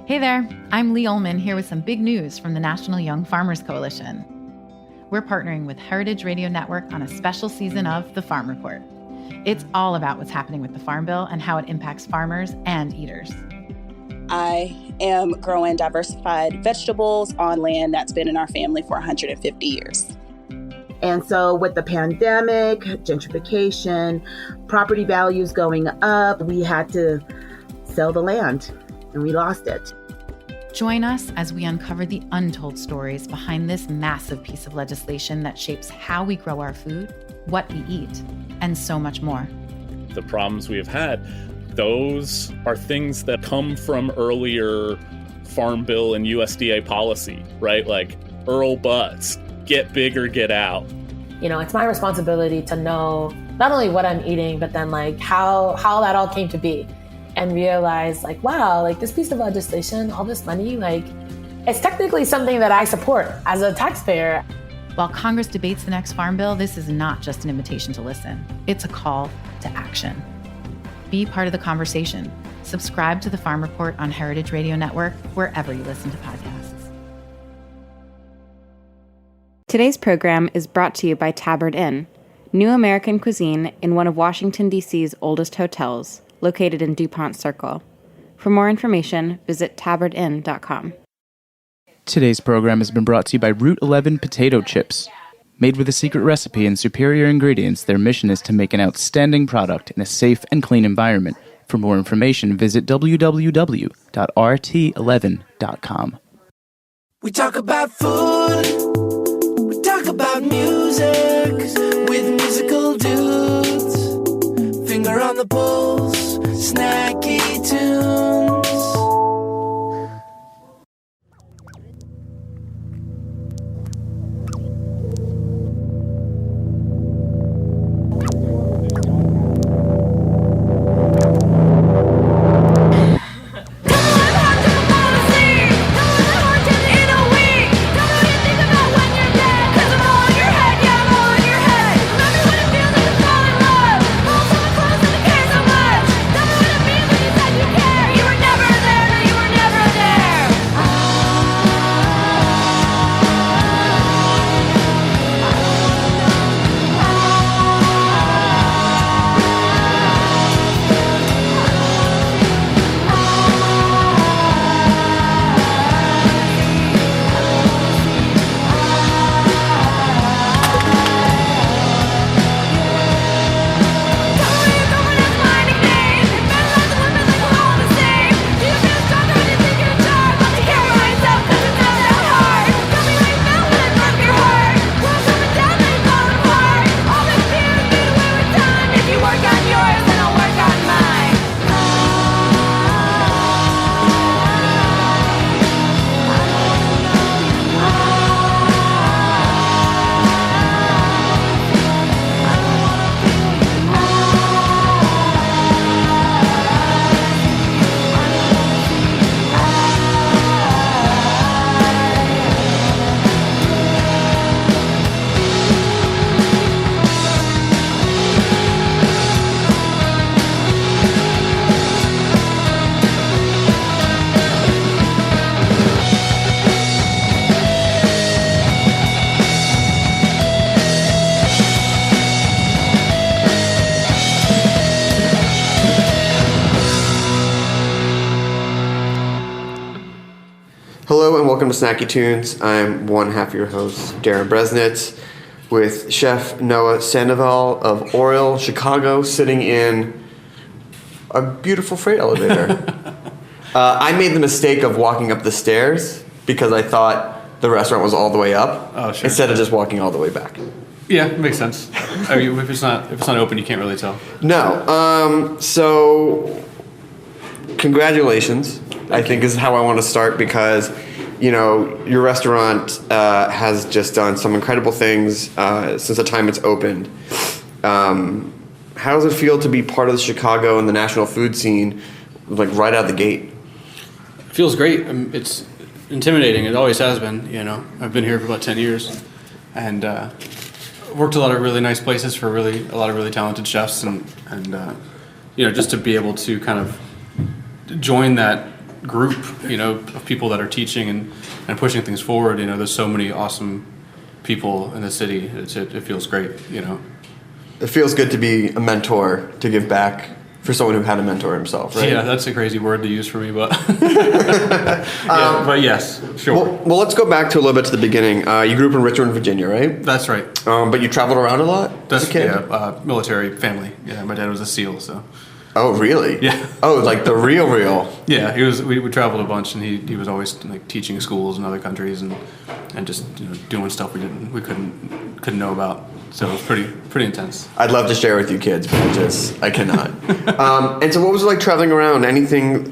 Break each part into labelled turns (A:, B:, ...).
A: Hey there, I'm Lee Ullman here with some big news from the National Young Farmers Coalition. We're partnering with Heritage Radio Network on a special season of The Farm Report. It's all about what's happening with the Farm Bill and how it impacts farmers and eaters.
B: I am growing diversified vegetables on land that's been in our family for 150 years.
C: And so with the pandemic, gentrification, property values going up, we had to sell the land and we lost it.
A: Join us as we uncover the untold stories behind this massive piece of legislation that shapes how we grow our food, what we eat, and so much more.
D: The problems we have had, those are things that come from earlier Farm Bill and USDA policy, right? Like Earl Butts, get big or get out.
E: You know, it's my responsibility to know not only what I'm eating, but then like how that all came to be. And realize like, wow, like this piece of legislation, all this money, like it's technically something that I support as a taxpayer.
A: While Congress debates the next Farm Bill, this is not just an invitation to listen. It's a call to action. Be part of the conversation. Subscribe to the Farm Report on Heritage Radio Network, wherever you listen to podcasts.
F: Today's program is brought to you by Tabard Inn, new American cuisine in one of Washington, D.C.'s oldest hotels, located in DuPont Circle. For more information, visit tabardinn.com.
G: Today's program has been brought to you by Route 11 Potato Chips. Made with a secret recipe and superior ingredients, their mission is to make an outstanding product in a safe and clean environment. For more information, visit www.rt11.com.
H: We talk about food, we talk about music, with musical dudes, finger on the pulse, snacky tunes.
I: Hello and welcome to Snacky Tunes. I'm one half of your host, Darren Bresnitz, with Chef Noah Sandoval of Oriole, Chicago, sitting in a beautiful freight elevator. I made the mistake of walking up the stairs because I thought the restaurant was all the way up, instead of just walking all the way back.
J: Yeah, it makes sense. I mean, if it's not open, you can't really tell.
I: No. So, congratulations. I think is how I want to start because, you know, your restaurant has just done some incredible things since the time it's opened. How does it feel to be part of the Chicago and the national food scene, like right out the gate?
J: It feels great. It's intimidating. It always has been. You know, I've been here for about 10 years, and worked a lot of really nice places for a lot of really talented chefs, and you know, just to be able to kind of join that group, of people that are teaching and pushing things forward. There's so many awesome people in the city. It feels great.
I: It feels good to be a mentor, to give back for someone who had a mentor himself, right?
J: Yeah, that's a crazy word to use for me, but but yes, sure.
I: Well, let's go back to a little bit to the beginning. You grew up in Richmond, Virginia, right?
J: That's right.
I: But you traveled around a lot as a kid?
J: Yeah, military family. Yeah, my dad was a SEAL, so.
I: Oh, really?
J: Yeah.
I: Oh, like the real.
J: Yeah, he was. We traveled a bunch, and he was always like teaching schools in other countries and just doing stuff we couldn't know about. So it was pretty intense.
I: I'd love to share with you kids, but I cannot. And so, what was it like traveling around? Anything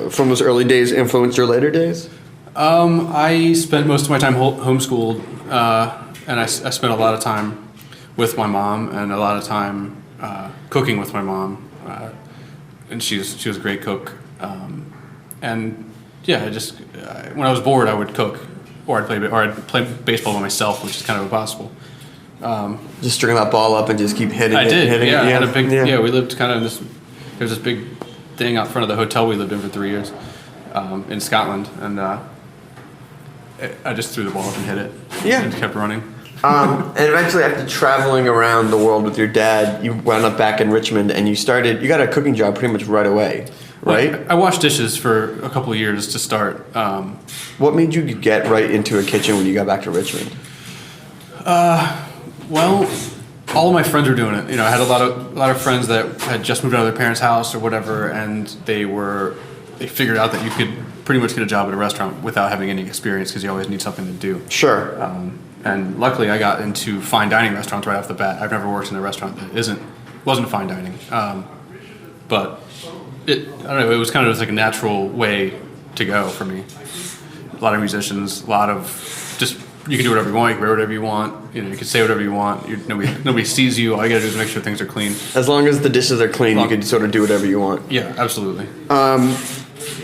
I: from those early days influenced your later days?
J: I spent most of my time homeschooled, and I spent a lot of time with my mom and a lot of time cooking with my mom. And she was a great cook. And yeah, when I was bored, I would cook, or I'd play baseball by myself, which is kind of impossible.
I: Just string that ball up and just keep hitting
J: it.
I: Hitting
J: yeah,
I: it.
J: I had a big. Yeah, we lived kind of in this. There was this big thing out front of the hotel we lived in for 3 years, in Scotland, and I just threw the ball up and hit it.
I: Yeah,
J: and kept running.
I: And eventually, after traveling around the world with your dad, you wound up back in Richmond, and you got a cooking job pretty much right away, right?
J: Well, I washed dishes for a couple of years to start.
I: What made you get right into a kitchen when you got back to Richmond?
J: Well, all of my friends were doing it. I had a lot of friends that had just moved out of their parents' house or whatever, and they figured out that you could pretty much get a job at a restaurant without having any experience because you always need something to do.
I: Sure.
J: And luckily, I got into fine dining restaurants right off the bat. I've never worked in a restaurant that wasn't fine dining, but I don't know. It was kind of just like a natural way to go for me. A lot of musicians, a lot of just. You can do whatever you want. You can wear whatever you want. You can say whatever you want. Nobody sees you. All you gotta do is make sure things are clean.
I: As long as the dishes are clean, you can sort of do whatever you want.
J: Yeah, absolutely.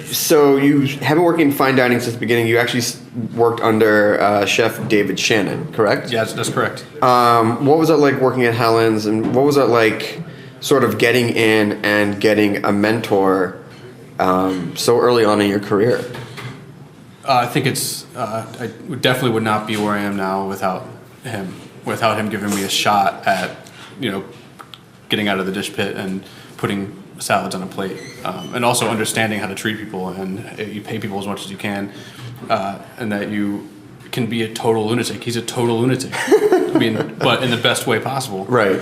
I: So you haven't been working in fine dining since the beginning. You actually worked under Chef David Shannon, correct?
J: Yeah, that's correct.
I: What was it like working at Helen's, and what was it like sort of getting in and getting a mentor so early on in your career?
J: I think I definitely would not be where I am now without him giving me a shot at, getting out of the dish pit and putting salads on a plate, and also understanding how to treat people, and you pay people as much as you can, and that you can be a total lunatic. He's a total lunatic. But in the best way possible.
I: Right.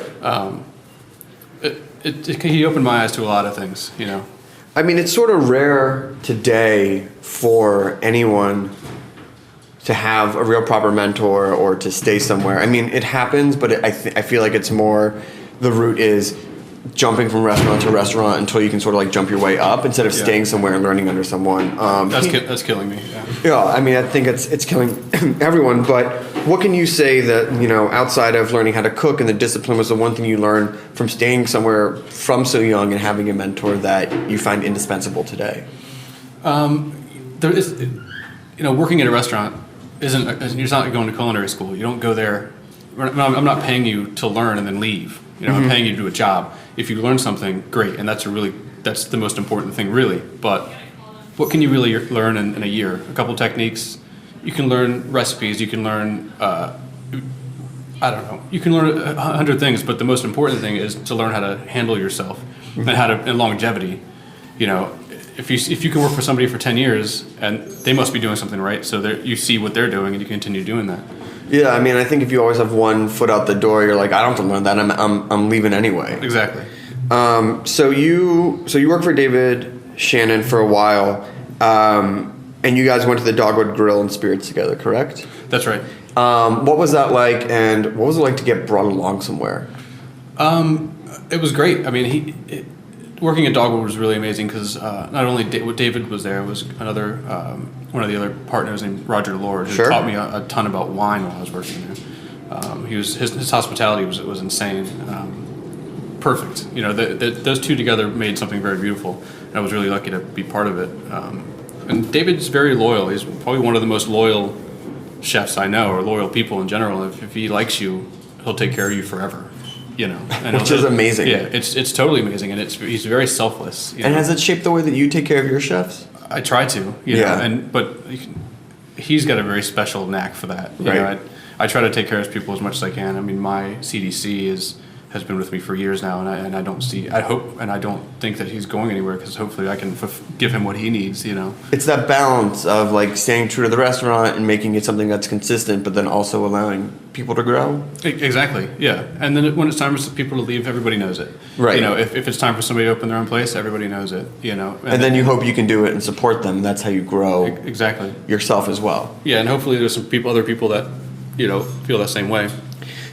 J: He opened my eyes to a lot of things,
I: It's sort of rare today for anyone to have a real proper mentor or to stay somewhere. It happens, but I feel like it's more the route is jumping from restaurant to restaurant until you can sort of like jump your way up instead of staying somewhere and learning under someone.
J: That's killing me.
I: Yeah, I think it's killing everyone. But what can you say that outside of learning how to cook and the discipline was the one thing you learned from staying somewhere from so young and having a mentor that you find indispensable today?
J: There is, working at a restaurant you're not going to culinary school. You don't go there. I'm not paying you to learn and then leave. I'm paying you to do a job. If you learn something, great, and that's the most important thing, really. But what can you really learn in a year? A couple techniques. You can learn recipes. You can learn, you can learn 100 things. But the most important thing is to learn how to handle yourself and longevity. If you can work for somebody for 10 years, and they must be doing something right, so you see what they're doing and you continue doing that.
I: Yeah, I think if you always have one foot out the door, you're like, I don't have to learn that. I'm leaving anyway.
J: Exactly.
I: So you worked for David Shannon for a while, and you guys went to the Dogwood Grill and Spirits together, correct?
J: That's right.
I: What was that like, and what was it like to get brought along somewhere?
J: It was great. Working at Dogwood was really amazing because not only David was there, it was another one of the other partners named Roger Lord who taught me a ton about wine while I was working there. His hospitality was insane, perfect. Those two together made something very beautiful, and I was really lucky to be part of it. And David's very loyal. He's probably one of the most loyal chefs I know, or loyal people in general. If he likes you, he'll take care of you forever.
I: Which is amazing.
J: Yeah, it's totally amazing, and he's very selfless.
I: And has it shaped the way that you take care of your chefs?
J: I try to, you know, but he's got a very special knack for that. You know, I try to take care of people as much as I can. I mean, my CDC has been with me for years now, and I don't think that he's going anywhere, because hopefully I can give him what he needs, you know.
I: It's that balance of like staying true to the restaurant and making it something that's consistent, but then also allowing people to grow.
J: Exactly, yeah. And then when it's time for people to leave, everybody knows it. Right. You know, if it's time for somebody to open their own place, everybody knows it, you know.
I: And then you hope you can do it and support them. That's how you grow
J: exactly
I: yourself as well.
J: Yeah, and hopefully there's other people that, you know, feel that same way.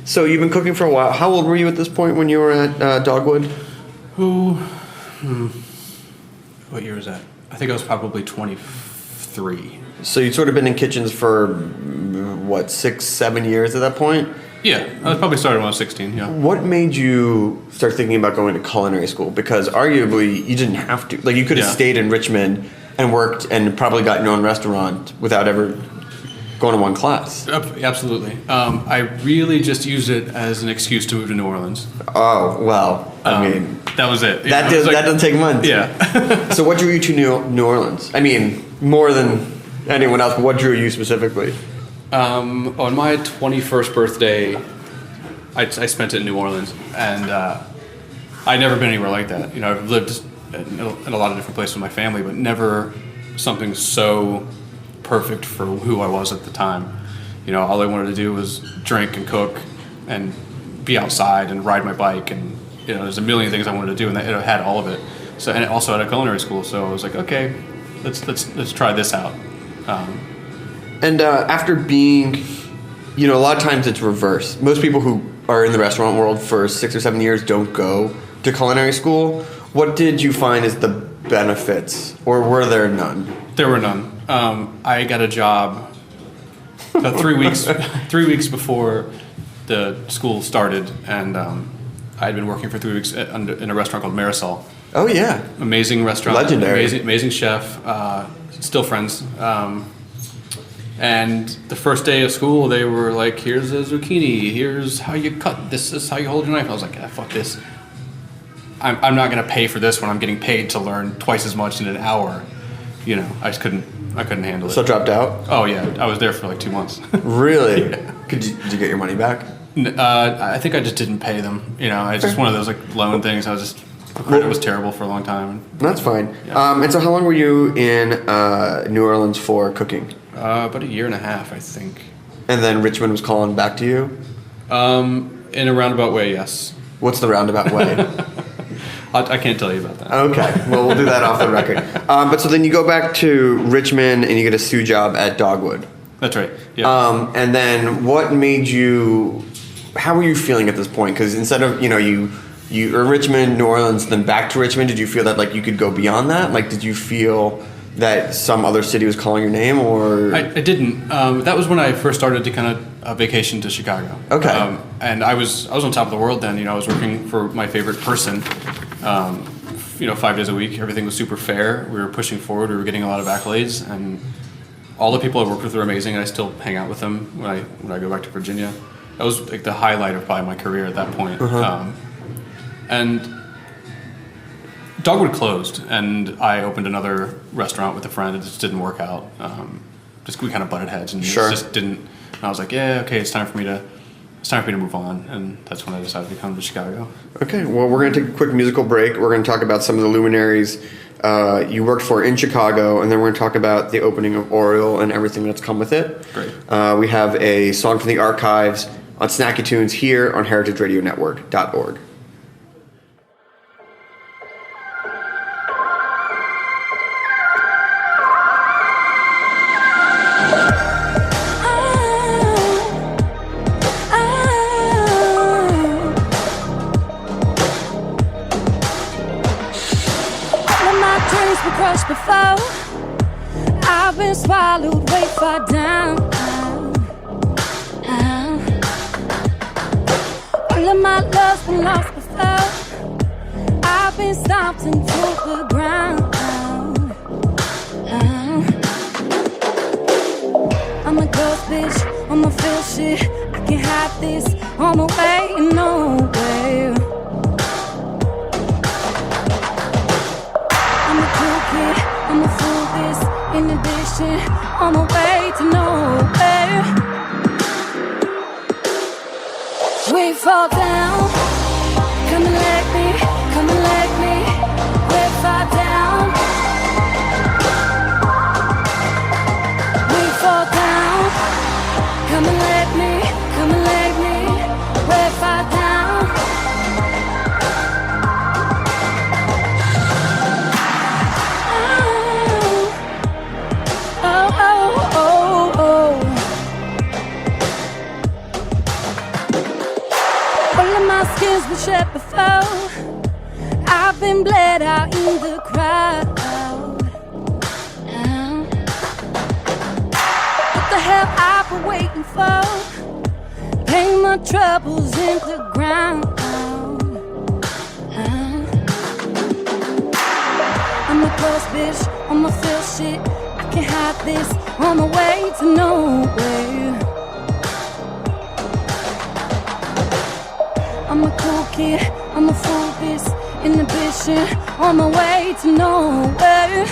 I: So you've been cooking for a while. How old were you at this point when you were at Dogwood?
J: What year was that? I think I was probably 23.
I: So you'd sort of been in kitchens for, 6-7 years at that point?
J: Yeah, I was probably started when I was 16, yeah.
I: What made you start thinking about going to culinary school? Because arguably you didn't have to. Like, you could have stayed in Richmond and worked and probably got your own restaurant without ever going to one class.
J: Absolutely. I really just used it as an excuse to move to New Orleans.
I: Oh, well, I mean...
J: That was it.
I: That doesn't take months.
J: Yeah.
I: So what drew you to New Orleans? I mean, more than anyone else, but what drew you specifically?
J: On my 21st birthday, I spent it in New Orleans, and I'd never been anywhere like that. You know, I've lived in a lot of different places with my family, but never something so perfect for who I was at the time. You know, all I wanted to do was drink and cook and be outside and ride my bike, and you know, there's a million things I wanted to do, and it had all of it. So, and also at a culinary school, so I was like, okay, let's try this out.
I: And after being, you know, a lot of times it's reverse. Most people who are in the restaurant world for 6 or 7 years don't go to culinary school. What did you find as the benefits, or were there none?
J: There were none. I got a job about 3 weeks 3 weeks before the school started, and I had been working for 3 weeks in a restaurant called Marisol.
I: Oh yeah,
J: amazing restaurant,
I: legendary,
J: amazing chef. Still friends. And the first day of school, they were like, "Here's a zucchini. Here's how you cut. This is how you hold your knife." I was like, "Fuck this! I'm not gonna pay for this when I'm getting paid to learn twice as much in an hour." You know, I couldn't handle it.
I: So dropped out?
J: Oh yeah, I was there for like 2 months.
I: Really?
J: Yeah.
I: Did you get your money back?
J: I think I just didn't pay them. You know, I just one of those like loan things. Credit was terrible for a long time.
I: That's fine.
J: Yeah.
I: And so how long were you in New Orleans for cooking?
J: About 1.5 years, I think.
I: And then Richmond was calling back to you?
J: In a roundabout way, yes.
I: What's the roundabout way?
J: I can't tell you about that.
I: Okay, well, we'll do that off the record. But so then you go back to Richmond and you get a sous job at Dogwood.
J: That's right, yeah.
I: And then what made you, how were you feeling at this point? Because instead of, you know, you were in Richmond, New Orleans, then back to Richmond, did you feel that like you could go beyond that? Like, did you feel that some other city was calling your name, or?
J: I didn't. That was when I first started to kind of vacation to Chicago.
I: Okay.
J: And I was on top of the world then. You know, I was working for my favorite person. You know, 5 days a week. Everything was super fair. We were pushing forward. We were getting a lot of accolades, and all the people I worked with were amazing. And I still hang out with them when I go back to Virginia. That was like the highlight of probably my career at that point.
I: Uh-huh.
J: And Dogwood closed, and I opened another restaurant with a friend. It just didn't work out. We kind of butted heads, and
I: sure.
J: It just didn't. And I was like, yeah, okay, it's time for me to move on, and that's when I decided to come to Chicago.
I: Okay, well, we're going to take a quick musical break. We're going to talk about some of the luminaries you worked for in Chicago, and then we're going to talk about the opening of Oriole and everything that's come with it.
J: Great.
I: We have a song from the archives on Snacky Tunes here on heritageradionetwork.org.
K: Before I've been swallowed way far down. All of my love's been lost before I've been stomped into the ground. I'm a ghost bitch, I'm a feel shit. I can't hide this on my way nowhere. I'm I'ma fool this inhibition on my way to nowhere. We fall down, come and let me, we're far down. We fall down, come and let me, we're far down. Skins been shed before. I've been bled out in the crowd. What the hell I've been waiting for? Paint my troubles in the ground. I'm a close bitch, I'ma feel shit. I can't hide this on my way to nowhere. I'm a cool kid, I'm a fool this inhibition on my way to nowhere.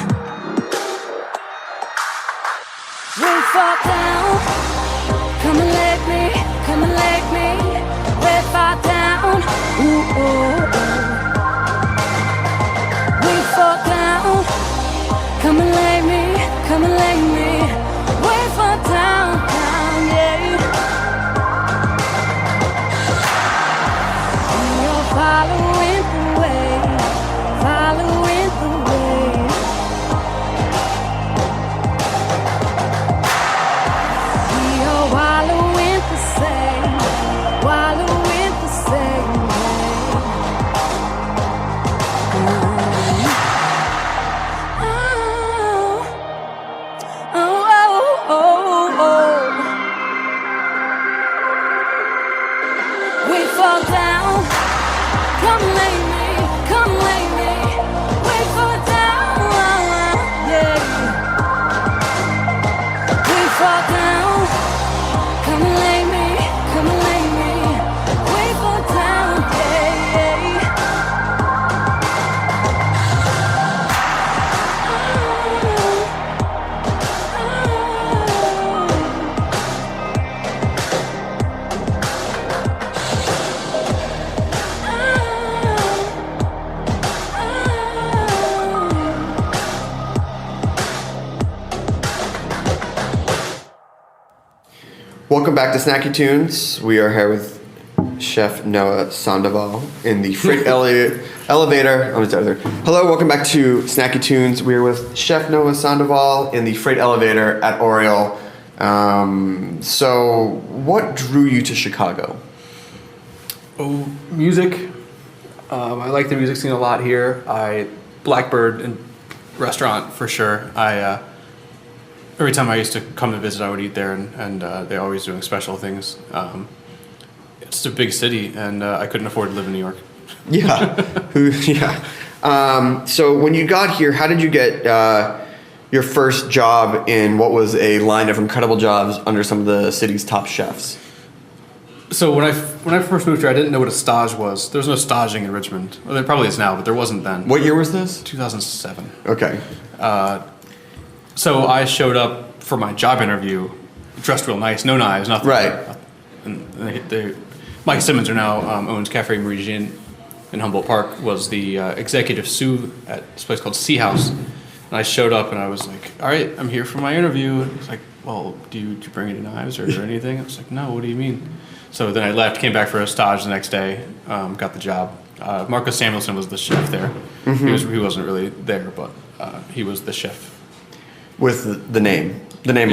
K: We fall down, come and let me, we're far down. Ooh, oh, oh. We fall down, come and lay me, we're far down, yeah. Following the way. We are wallowing the same way. We fall down. Come lay me, we fall down, yeah. We fall down, come lay me, we fall down, yeah.
I: Welcome back to Snacky Tunes. We are here with Chef Noah Sandoval in the freight elevator. Hello, welcome back to Snacky Tunes. We are with Chef Noah Sandoval in the freight elevator at Oriole. So, what drew you to Chicago?
J: Oh, music. I like the music scene a lot here. Blackbird and restaurant for sure. Every time I used to come to visit, I would eat there, and they're always doing special things. It's a big city, and I couldn't afford to live in New York.
I: Yeah. So when you got here, how did you get your first job in what was a line of incredible jobs under some of the city's top chefs?
J: So when I first moved here, I didn't know what a stage was. There was no staging in Richmond. Well, there probably is now, but there wasn't then.
I: What year was this?
J: 2007.
I: Okay.
J: So I showed up for my job interview, dressed real nice, no knives, nothing.
I: Right.
J: And Mike Simmons, who now owns Cafe Marie Jean in Humboldt Park, was the executive sous at this place called Sea House. And I showed up and I was like, all right, I'm here for my interview. And he's like, well, do you bring any knives or anything? I was like, no, what do you mean? So then I left, came back for a stage the next day, got the job. Marcus Samuelson was the chef there. Mm-hmm. He wasn't really there, but he was the chef.
I: With the name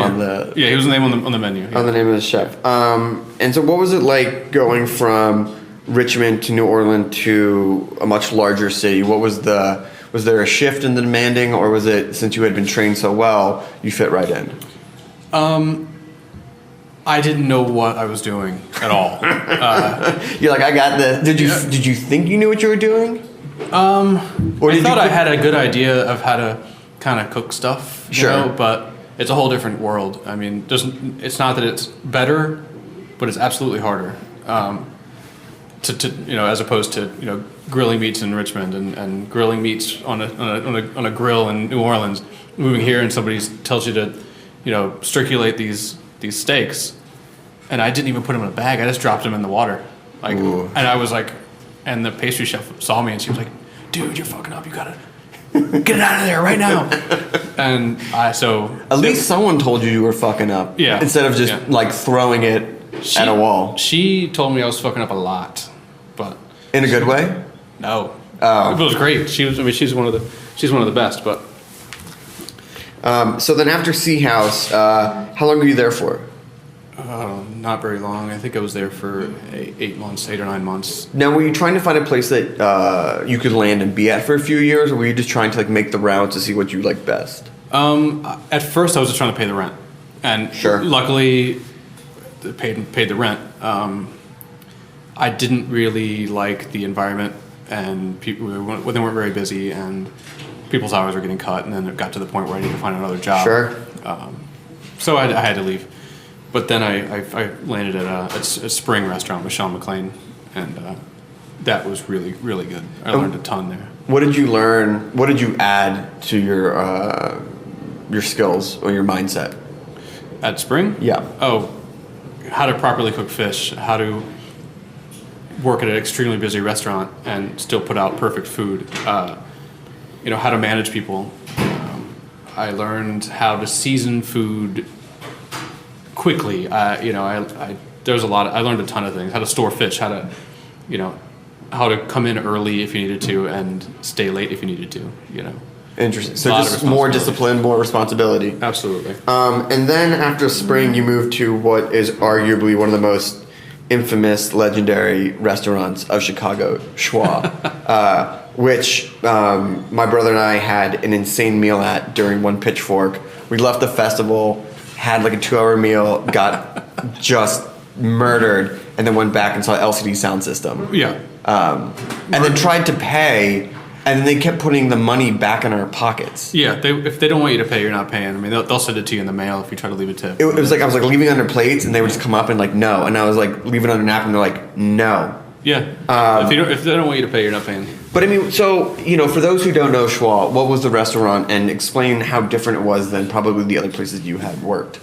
I: on the...
J: Yeah, he was the name on the menu. Yeah.
I: On the name of the chef. And so what was it like going from Richmond to New Orleans to a much larger city? Was there a shift in the demanding, or was it, since you had been trained so well, you fit right in?
J: I didn't know what I was doing at all.
I: You're like, I got this. Did you think you knew what you were doing?
J: I thought I had a good idea of how to kind of cook stuff, you know, but it's a whole different world. I mean, it's not that it's better, but it's absolutely harder. As opposed to grilling meats in Richmond and grilling meats on a grill in New Orleans. moving here and somebody tells you to, circulate these steaks, and I didn't even put them in a bag. I just dropped them in the water, and I was like, and the pastry chef saw me and she was like, "Dude, you're fucking up. You gotta get it out of there right now." And at
I: least someone told you were fucking up.
J: Yeah.
I: Instead of just like throwing it at a wall.
J: She told me I was fucking up a lot, but
I: in a good way.
J: No.
I: Oh.
J: It was great. She's one of the best. But
I: so then after Sea House, how long were you there for?
J: Not very long. I think I was there for 8 months, 8 or 9 months.
I: Now, were you trying to find a place that you could land and be at for a few years, or were you just trying to like make the rounds to see what you liked best?
J: At first, I was just trying to pay the rent, and luckily, paid the rent. I didn't really like the environment, and people they weren't very busy, and people's hours were getting cut, and then it got to the point where I needed to find another job.
I: Sure.
J: So I had to leave. But then I landed at a spring restaurant with Sean McLean, and that was really, really good. I learned a ton there.
I: What did you learn? What did you add to your skills or your mindset?
J: At Spring?
I: Yeah.
J: Oh, how to properly cook fish, how to work at an extremely busy restaurant and still put out perfect food, how to manage people. I learned how to season food quickly. There's a lot. I learned a ton of things. How to store fish. How to come in early if you needed to and stay late if you needed to.
I: Interesting. So just more discipline, more responsibility.
J: Absolutely.
I: And then after Spring, you moved to what is arguably one of the most infamous, legendary restaurants of Chicago, Schwa, which my brother and I had an insane meal at during one Pitchfork. We left the festival, had like a 2-hour meal, got just murdered, and then went back and saw LCD Sound System.
J: Yeah.
I: And then tried to pay, and then they kept putting the money back in our pockets.
J: Yeah, if they don't want you to pay, you're not paying. I mean, they'll send it to you in the mail if you try to leave a tip.
I: It was like I was like leaving under plates, and they would just come up and like no, and I was like leaving under napkin, and they're like no.
J: Yeah. If they don't want you to pay, you're not paying.
I: But I mean, so for those who don't know Schwa, what was the restaurant, and explain how different it was than probably the other places you had worked.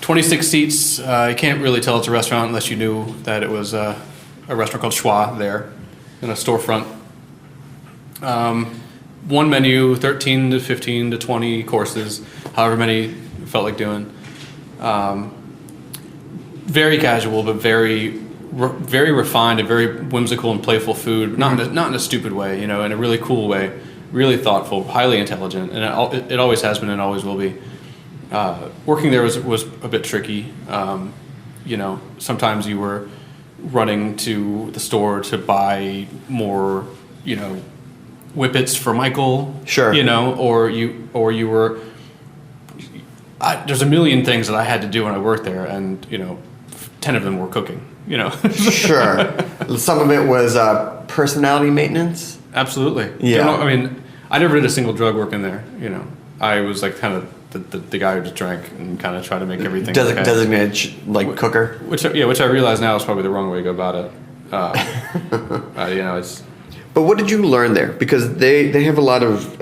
J: 26 seats. You can't really tell it's a restaurant unless you knew that it was a restaurant called Schwa there in a storefront. One menu, 13 to 15 to 20 courses, however many felt like doing. Very casual, but very refined and very whimsical and playful food. Not in a stupid way, in a really cool way. Really thoughtful, highly intelligent, and it always has been and always will be. Working there was a bit tricky. Sometimes you were running to the store to buy more, whippets for Michael. Sure. Or you were. There's a million things that I had to do when I worked there, and 10 of them were cooking.
I: Sure. Some of it was personality maintenance.
J: Absolutely.
I: Yeah.
J: I mean, I never did a single drug working there. I was like kind of the guy who just drank and kind of tried to make everything
I: designated cooker.
J: Which I realize now is probably the wrong way to go about it. It's.
I: But what did you learn there? Because they have a lot of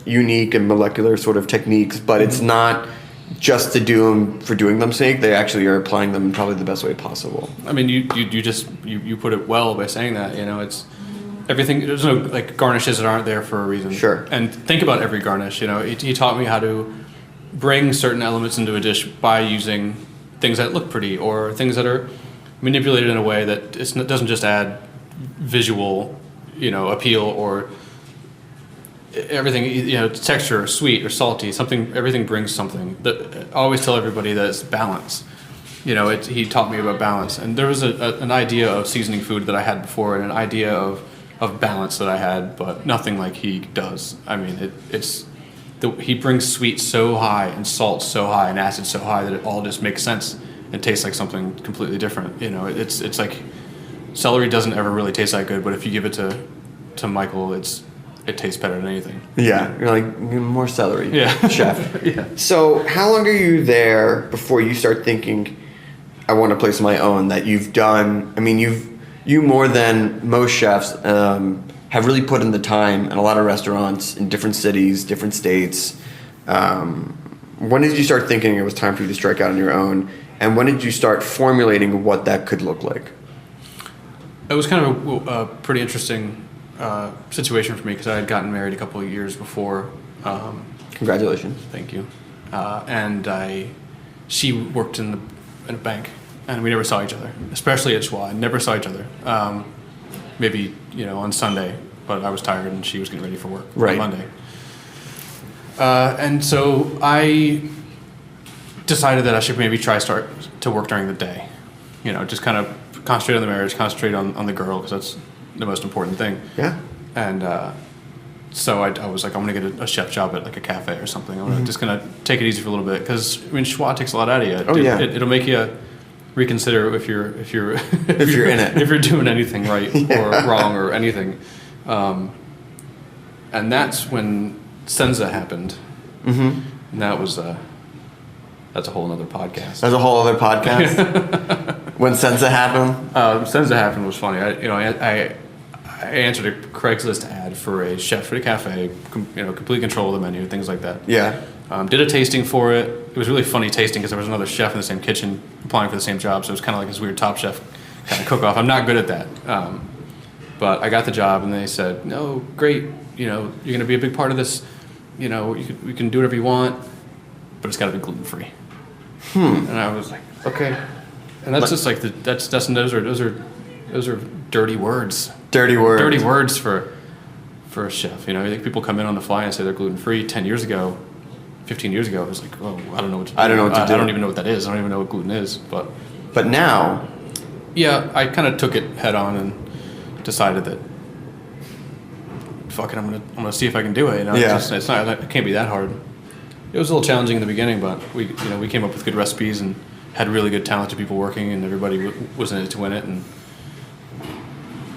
I: unique and molecular sort of techniques, but it's not just to do them for doing them's sake. They actually are applying them in probably the best way possible.
J: I mean, you put it well by saying that. It's everything. There's no garnishes that aren't there for a reason.
I: Sure.
J: And think about every garnish. He taught me how to bring certain elements into a dish by using things that look pretty or things that are manipulated in a way that doesn't just add visual, appeal or everything, texture, sweet or salty, something. Everything brings something. I always tell everybody that it's balance. He taught me about balance, and there was an idea of seasoning food that I had before, and an idea of balance that I had, but nothing like he does. I mean, he brings sweet so high and salt so high and acid so high that it all just makes sense and tastes like something completely different. It's like celery doesn't ever really taste that good, but if you give it to Michael, it tastes better than anything.
I: Yeah, you're like, more celery, chef.
J: Yeah.
I: So how long are you there before you start thinking, I want a place of my own that you've done? I mean, you more than most chefs have really put in the time in a lot of restaurants in different cities, different states. When did you start thinking it was time for you to strike out on your own? And when did you start formulating what that could look like?
J: It was kind of a pretty interesting situation for me because I had gotten married a couple of years before.
I: Congratulations.
J: Thank you. She worked in a bank, and we never saw each other, especially at Schwa. Never saw each other. Maybe, on Sunday, but I was tired and she was getting ready for work on Monday. And so I decided that I should maybe start to work during the day. Just kind of concentrate on the marriage, concentrate on the girl, because that's the most important thing.
I: Yeah.
J: And so I was like, I'm going to get a chef job at like a cafe or something. I'm just going to take it easy for a little bit, because Schwa takes a lot out of you. It'll make you reconsider if you're in it, if you're doing anything right or wrong or anything. And that's when Senza happened. Mm-hmm. And that's a whole other podcast.
I: That's a whole other podcast. When Senza happened.
J: Senza happened was funny. I answered a Craigslist ad for a chef at a cafe, complete control of the menu, things like that.
I: Yeah.
J: Did a tasting for it. It was really funny tasting because there was another chef in the same kitchen applying for the same job, so it was kind of like this weird Top Chef kind of cook-off. I'm not good at that. But I got the job, and they said, no, great, you're going to be a big part of this. You can do whatever you want, but it's got to be gluten-free. And I was like, okay. And that's just like those are dirty words.
I: Dirty words.
J: Dirty words for a chef. I think people come in on the fly and say they're gluten-free. 10 years ago, 15 years ago, it was like, oh, I don't know what to do.
I: I don't know what to do.
J: I don't even know what that is. I don't even know what gluten is. But
I: now,
J: yeah, I kind of took it head on and decided that, fuck it, I'm gonna see if I can do it. It can't be that hard. It was a little challenging in the beginning, but we came up with good recipes and had really good talented people working, and everybody was in it to win it. And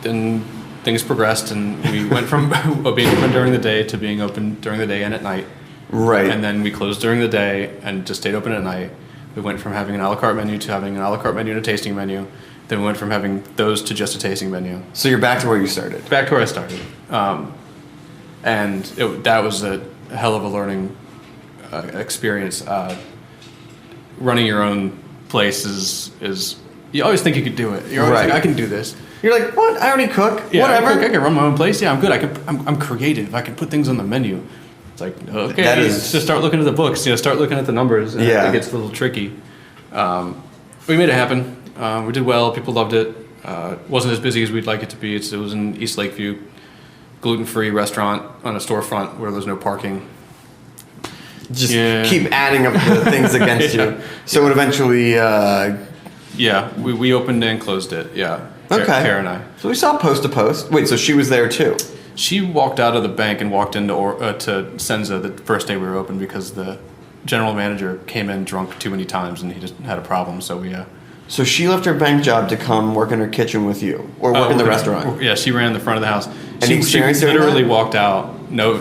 J: then things progressed, and we went from being open during the day to being open during the day and at night.
I: Right.
J: And then we closed during the day and just stayed open at night. We went from having an a la carte menu to having an a la carte menu and a tasting menu. Then we went from having those to just a tasting menu.
I: So you're back to where you started.
J: Back to where I started. And that was a hell of a learning experience. Running your own place is you always think you could do it. You're always like, I can do this.
I: You're like, what? I already cook.
J: Yeah,
I: whatever.
J: I can run my own place. Yeah, I'm good. I'm creative. I can put things on the menu. It's like, okay, just start looking at the books. Start looking at the numbers. And it gets a little tricky. We made it happen. We did well. People loved it. Wasn't as busy as we'd like it to be. It was in East Lakeview, gluten-free restaurant on a storefront where there's no parking.
I: Just keep adding up the things against you. So it eventually... we opened and closed it, Okay.
J: Kara and I.
I: So we saw post to post. Wait, so she was there too?
J: She walked out of the bank and walked into to Senza the first day we were open because the general manager came in drunk too many times and he just had a problem, so we...
I: So she left her bank job to come work in her kitchen with you, or work in the restaurant?
J: Yeah, she ran the front of the house.
I: Any experience
J: she literally
I: that?
J: walked out,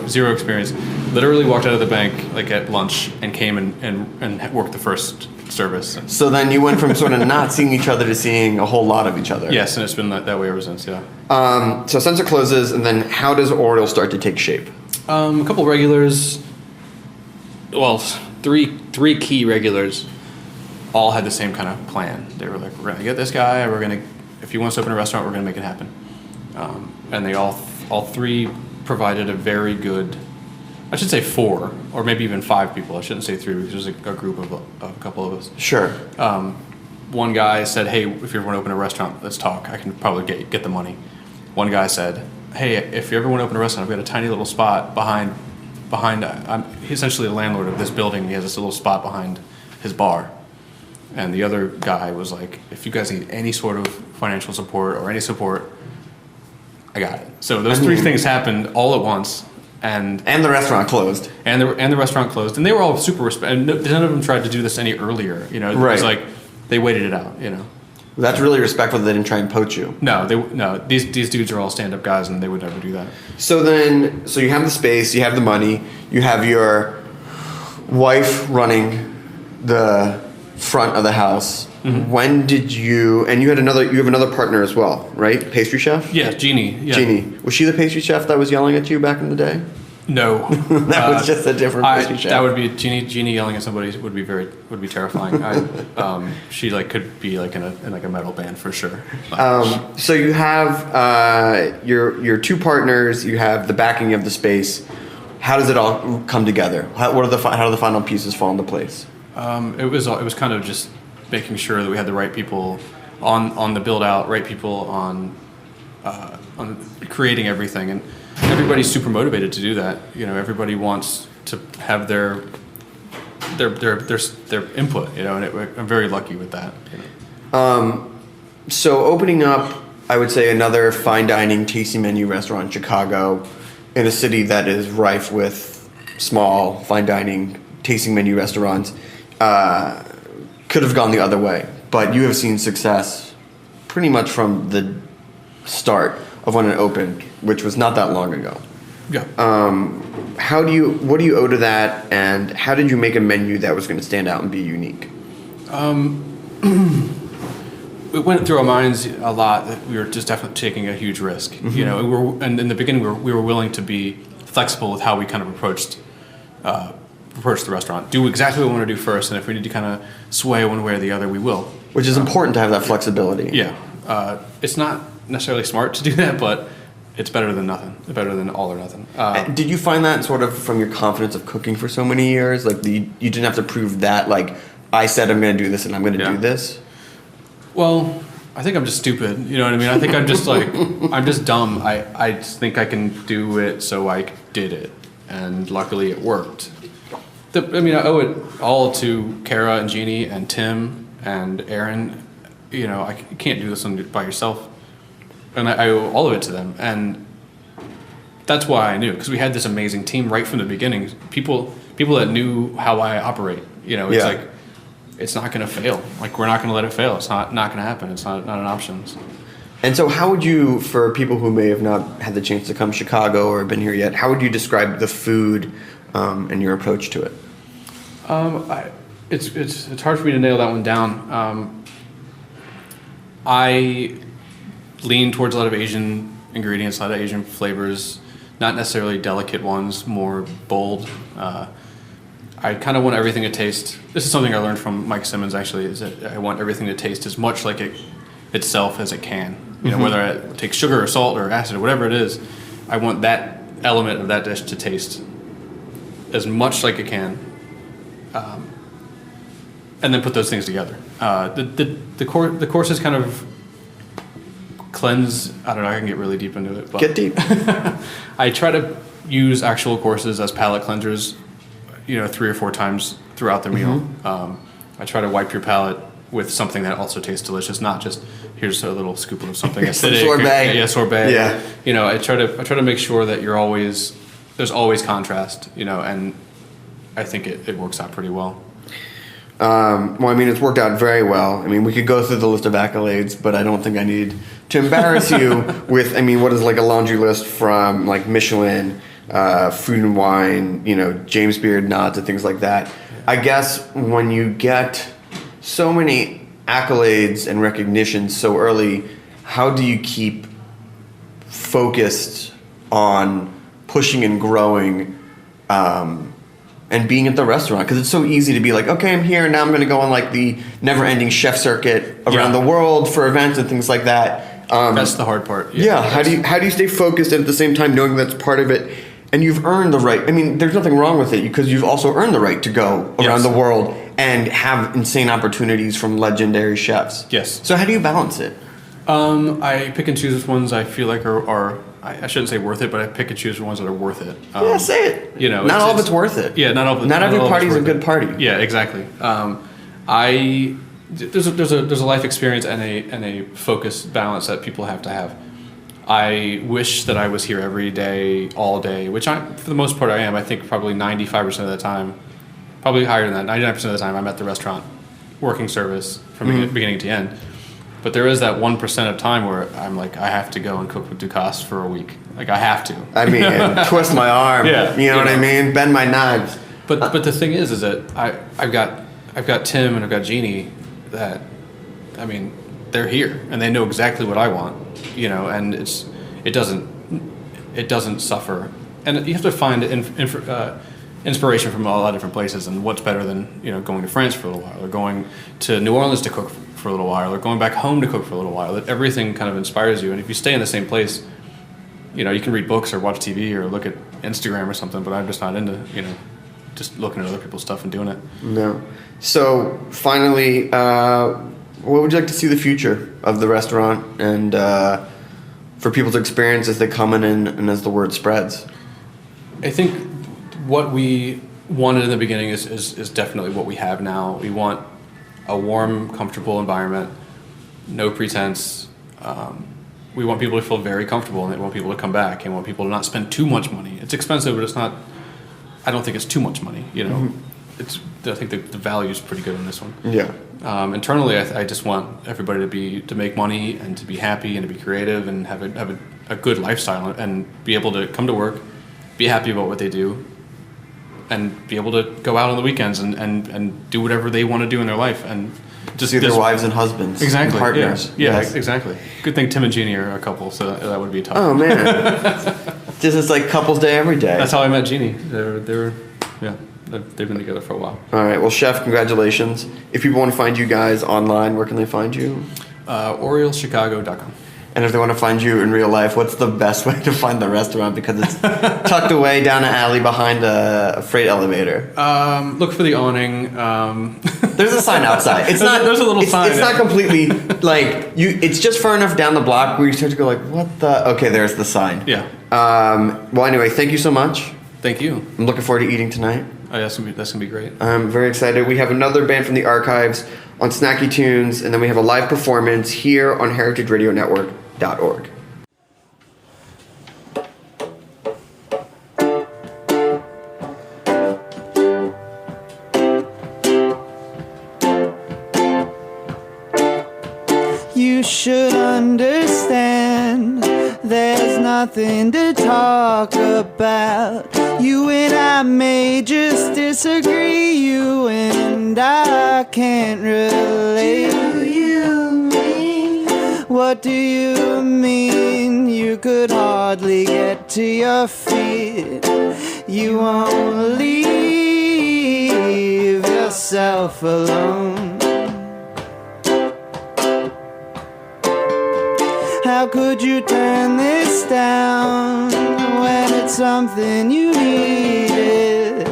J: zero experience, literally walked out of the bank like at lunch and came and worked the first service.
I: So then you went from sort of not seeing each other to seeing a whole lot of each other.
J: Yes, and it's been that way ever since, yeah.
I: So Senza closes, and then how does Oriole start to take shape?
J: A couple regulars, well, three key regulars all had the same kind of plan. They were like, we're going to get this guy, if he wants to open a restaurant, we're going to make it happen. And they all three provided a very good, I should say 4, or maybe even 5 people. I shouldn't say 3 because there's a group of a couple of us.
I: Sure.
J: One guy said, hey, if you ever want to open a restaurant, let's talk. I can probably get the money. One guy said, hey, if you ever want to open a restaurant, I've got a tiny little spot behind. I'm essentially the landlord of this building. He has this little spot behind his bar. And the other guy was like, if you guys need any sort of financial support or any support, I got it. So those 3 things happened all at once. And
I: the restaurant closed.
J: And the restaurant closed. And they were all super and none of them tried to do this any earlier. It was like they waited it out,
I: That's really respectful that they didn't try and poach you.
J: No, these dudes are all stand-up guys and they would never do that.
I: So you have the space, you have the money, you have your wife running the front of the house, Mm-hmm. When did you have another partner as well, right? Pastry chef?
J: Yeah, Jeannie. Yeah.
I: Jeannie. Was she the pastry chef that was yelling at you back in the day?
J: No.
I: That was just a different pastry chef.
J: That would be Jeannie yelling at somebody would be terrifying. She could be in a metal band for sure.
I: So you have your two partners, you have the backing of the space. How does it all come together? How do the final pieces fall into place?
J: It was kind of just making sure that we had the right people on the build out, right people on creating everything, and everybody's super motivated to do that. Everybody wants to have their input. And I'm very lucky with that.
I: So opening up, I would say, another fine dining tasting menu restaurant in Chicago, in a city that is rife with small fine dining tasting menu restaurants, could have gone the other way. But you have seen success pretty much from the start of when it opened, which was not that long ago.
J: Yeah.
I: What do you owe to that, and how did you make a menu that was going to stand out and be unique?
J: It went through our minds a lot that we were just definitely taking a huge risk. Mm-hmm. And in the beginning we were willing to be flexible with how we kind of approached the restaurant. Do exactly what we want to do first, and if we need to kind of sway one way or the other, we will.
I: Which is important to have that flexibility.
J: Yeah. It's not necessarily smart to do that, but it's better than nothing. It's better than all or nothing.
I: Did you find that sort of from your confidence of cooking for so many years? You didn't have to prove that, I said I'm going to do this and I'm going to do this?
J: Well, I think I'm just stupid. You know what I mean? I think I'm just I'm just dumb. I just think I can do it, so I did it. And luckily it worked. I owe it all to Kara and Jeannie and Tim and Aaron. I can't do this by yourself. And I owe all of it to them. And that's why I knew, because we had this amazing team right from the beginning. People that knew how I operate. It's not going to fail. We're not going to let it fail. It's not going to happen. It's not an option.
I: And so how would you, for people who may have not had the chance to come to Chicago or been here yet, how would you describe the food and your approach to it?
J: It's hard for me to nail that one down. I lean towards a lot of Asian ingredients, a lot of Asian flavors, not necessarily delicate ones, more bold. I kind of want everything to taste. This is something I learned from Mike Simmons, actually, is that I want everything to taste as much like it itself as it can. Whether it takes sugar or salt or acid or whatever it is, I want that element of that dish to taste as much like it can, and then put those things together. The course is kind of cleanse. I don't know. I can get really deep into it. But
I: get deep.
J: I try to use actual courses as palate cleansers. 3 or 4 times throughout the meal. I try to wipe your palate with something that also tastes delicious, not just here's a little scoop of something acidic.
I: Sorbet.
J: Sorbet.
I: Yeah.
J: I try to make sure that there's always contrast. And I think it works out pretty well.
I: It's worked out very well. We could go through the list of accolades, but I don't think I need to embarrass you with, what is a laundry list from Michelin, Food and Wine, James Beard nods and things like that. I guess when you get so many accolades and recognitions so early, how do you keep focused on pushing and growing and being at the restaurant? Because it's so easy to be okay, I'm here, now I'm going to go on the never-ending chef circuit around the world for events and things like that.
J: That's the hard part.
I: How do you stay focused and at the same time knowing that's part of it? And you've earned the right. There's nothing wrong with it because you've also earned the right to go around the world and have insane opportunities from legendary chefs.
J: Yes.
I: So how do you balance it?
J: I pick and choose which ones I feel like are I shouldn't say worth it, but I pick and choose the ones that are worth it.
I: Say it. Not all of it's worth it.
J: Yeah, not all of it.
I: Not every party is a good party.
J: Yeah, exactly. There's a life experience and a focus balance that people have to have. I wish that I was here every day, all day, which for the most part I am. I think probably 95% of the time, probably higher than that, 99% of the time I'm at the restaurant working service from beginning to end. But there is that 1% of time where I'm I have to go and cook with Ducasse for a week. I have to.
I: Twist my arm.
J: Yeah,
I: you know what I mean? Bend my knives.
J: But the thing is that I've got Tim and I've got Jeannie that I mean, they're here and they know exactly what I want, you know, and it doesn't suffer. And you have to find inspiration from a lot of different places, and what's better than, you know, going to France for a little while, or going to New Orleans to cook for a little while, or going back home to cook for a little while. That everything kind of inspires you, and if you stay in the same place, you know, you can read books or watch TV or look at Instagram or something, but I'm just not into, you know, just looking at other people's stuff and doing it.
I: No. So finally, what would you like to see the future of the restaurant, and for people to experience as they come in and as the word spreads?
J: I think what we wanted in the beginning is definitely what we have now. We want a warm, comfortable environment, no pretense. We want people to feel very comfortable, and we want people to come back, and want people to not spend too much money. It's expensive, but it's not. I don't think it's too much money. You know, mm-hmm. I think the value is pretty good on this one. Yeah. Internally, I just want everybody to make money and to be happy and to be creative and have a good lifestyle and be able to come to work, be happy about what they do, and be able to go out on the weekends and do whatever they want to do in their life and just
I: see their wives and husbands,
J: exactly,
I: and partners.
J: Yeah,
I: yes.
J: Exactly. Good thing Tim and Jeannie are a couple, so that would be tough.
I: Oh man, this is like couples day every day.
J: That's how I met Jeannie. They've been together for a while.
I: All right. Well, Chef, congratulations. If people want to find you guys online, where can they find you?
J: OrioleChicago.com.
I: And if they want to find you in real life, what's the best way to find the restaurant? Because it's tucked away down an alley behind a freight elevator.
J: Look for the awning.
I: There's a sign outside. It's not.
J: There's a little sign.
I: It's not completely like you. It's just far enough down the block where you start to go like, what the? Okay, there's the sign.
J: Yeah.
I: Well, anyway, thank you so much.
J: Thank you.
I: I'm looking forward to eating tonight.
J: Oh, yeah, that's gonna be great.
I: I'm very excited. We have another band from the archives on Snacky Tunes, and then we have a live performance here on heritageradionetwork.org.
L: You should understand there's nothing to talk about. You and I may just disagree. You and I can't relate. Do you mean? What do you mean? You could hardly get to your feet. You won't leave yourself alone. How could you turn this down when it's something you needed?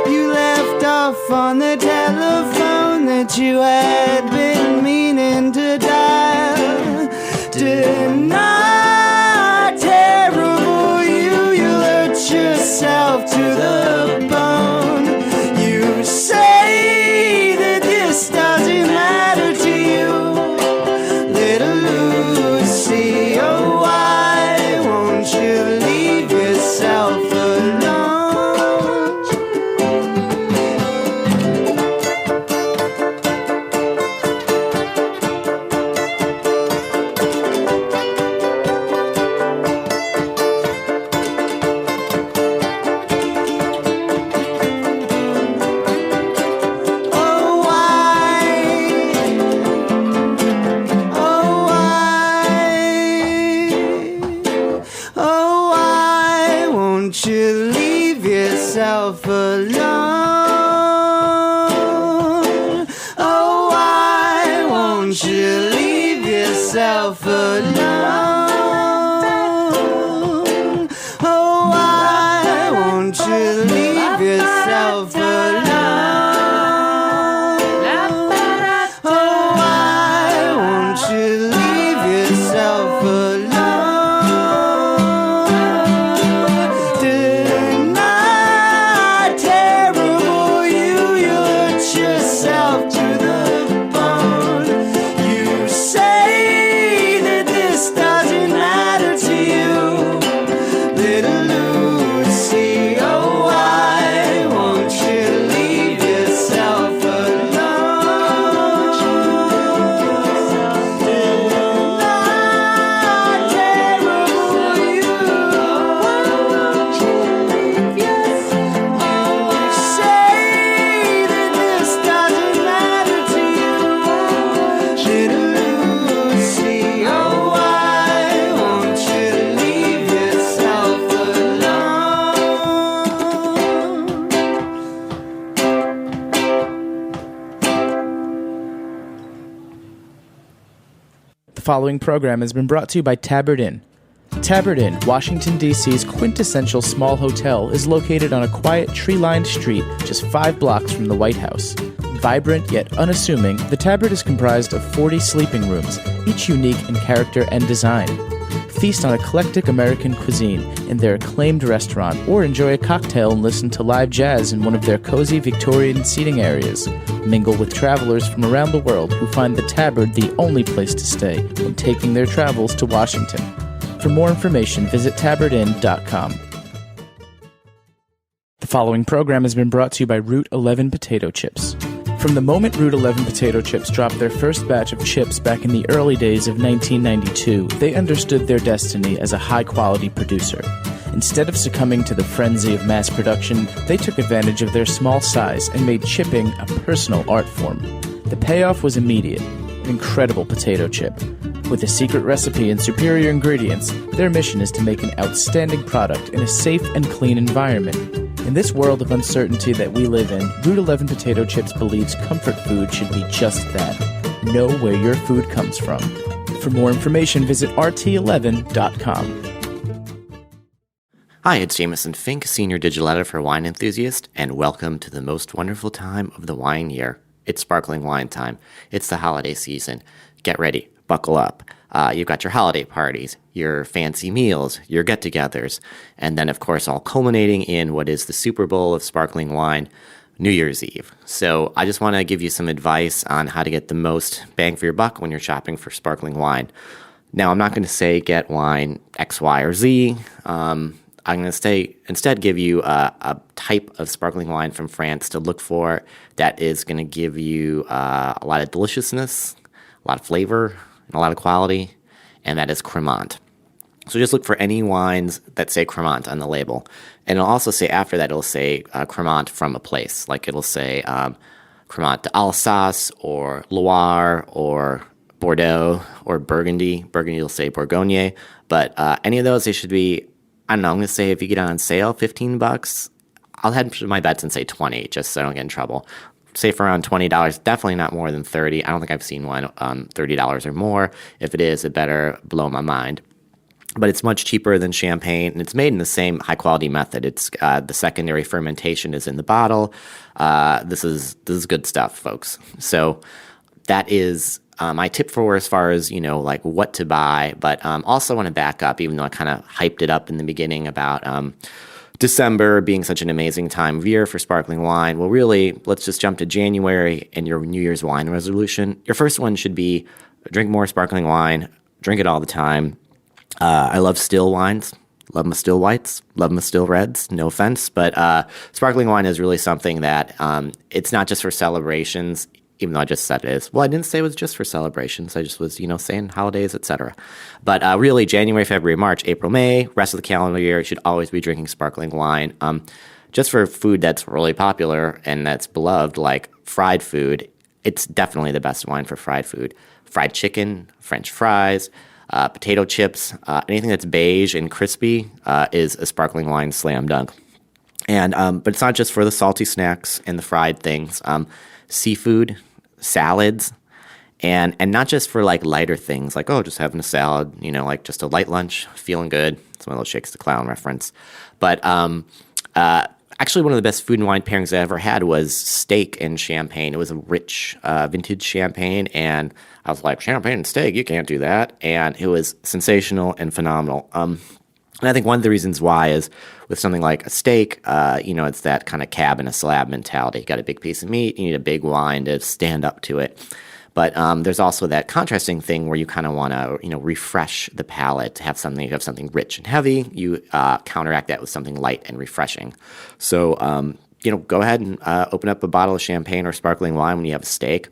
L: You left off on the telephone that you had been meaning to dial. Deny terrible you hurt yourself to the bone. You say that this doesn't matter to you, little Lucy, oh why won't you leave yourself alone? Oh, why won't you leave yourself alone? Oh, why won't you leave yourself alone? Oh, why won't you leave yourself alone? Little Lucy, oh why won't you
G: following program has been brought to you by Tabard Inn. Tabard Inn, Washington, D.C.'s quintessential small hotel, is located on a quiet, tree-lined street just 5 blocks from the White House. Vibrant yet unassuming, the Tabard is comprised of 40 sleeping rooms, each unique in character and design. Feast on eclectic American cuisine in their acclaimed restaurant, or enjoy a cocktail and listen to live jazz in one of their cozy Victorian seating areas. Mingle with travelers from around the world who find the Tabard the only place to stay when taking their travels to Washington. For more information, visit tabardinn.com. The following program has been brought to you by Route 11 Potato Chips. From the moment Route 11 Potato Chips dropped their first batch of chips back in the early days of 1992, they understood their destiny as a high-quality producer. Instead of succumbing to the frenzy of mass production, they took advantage of their small size and made chipping a personal art form. The payoff was immediate: an incredible potato chip. With a secret recipe and superior ingredients, their mission is to make an outstanding product in a safe and clean environment. In this world of uncertainty that we live in, Route 11 Potato Chips believes comfort food should be just that. Know where your food comes from. For more information, visit rt11.com.
M: Hi, it's Jameson, Fink, Senior Digital Editor for Wine Enthusiast, and welcome to the most wonderful time of the wine year. It's sparkling wine time. It's the holiday season. Get ready. Buckle up. You've got your holiday parties, your fancy meals, your get-togethers, and then, of course, all culminating in what is the Super Bowl of sparkling wine, New Year's Eve. So I just want to give you some advice on how to get the most bang for your buck when you're shopping for sparkling wine. Now, I'm not going to say get wine X, Y, or Z. I'm going to instead give you a type of sparkling wine from France to look for that is going to give you a lot of deliciousness, a lot of flavor, and a lot of quality, and that is Cremant. So just look for any wines that say Cremant on the label. And it'll also say after that, it'll say Cremant from a place. Like it'll say Cremant d'Alsace or Loire or Bordeaux or Burgundy. Burgundy will say Bourgogne. But any of those, they should be, I don't know, I'm going to say if you get it on sale, $15. I'll head to my bets and say 20 just so I don't get in trouble. Say for around $20, definitely not more than $30. I don't think I've seen one $30 or more. If it is, it better blow my mind. But it's much cheaper than champagne, and it's made in the same high-quality method. It's the secondary fermentation is in the bottle. This is good stuff, folks. So that is my tip for as far as, like what to buy. But also want to back up, even though I kind of hyped it up in the beginning about December being such an amazing time of year for sparkling wine. Well, really, let's just jump to January and your New Year's wine resolution. Your first one should be drink more sparkling wine, drink it all the time. I love still wines, love my still whites, love my still reds, no offense, but sparkling wine is really something that it's not just for celebrations, even though I just said it is. Well, I didn't say it was just for celebrations. I just was, saying holidays, etc. But really, January, February, March, April, May, rest of the calendar year, you should always be drinking sparkling wine. Just for food that's really popular and that's beloved, like fried food, it's definitely the best wine for fried food. Fried chicken, French fries, potato chips, anything that's beige and crispy is a sparkling wine slam dunk. And but it's not just for the salty snacks and the fried things. Seafood, salads, and not just for like lighter things like, just having a salad, like just a light lunch, feeling good. It's one of those Shakes the Clown reference. But actually one of the best food and wine pairings I ever had was steak and champagne. It was a rich vintage champagne, and I was like, champagne and steak, you can't do that. And it was sensational and phenomenal. And I think one of the reasons why is with something like a steak, it's that kind of cab and a slab mentality. You got a big piece of meat, you need a big wine to stand up to it. But there's also that contrasting thing where you kind of want to, refresh the palate, to have something rich and heavy. You counteract that with something light and refreshing. So, go ahead and open up a bottle of champagne or sparkling wine when you have a steak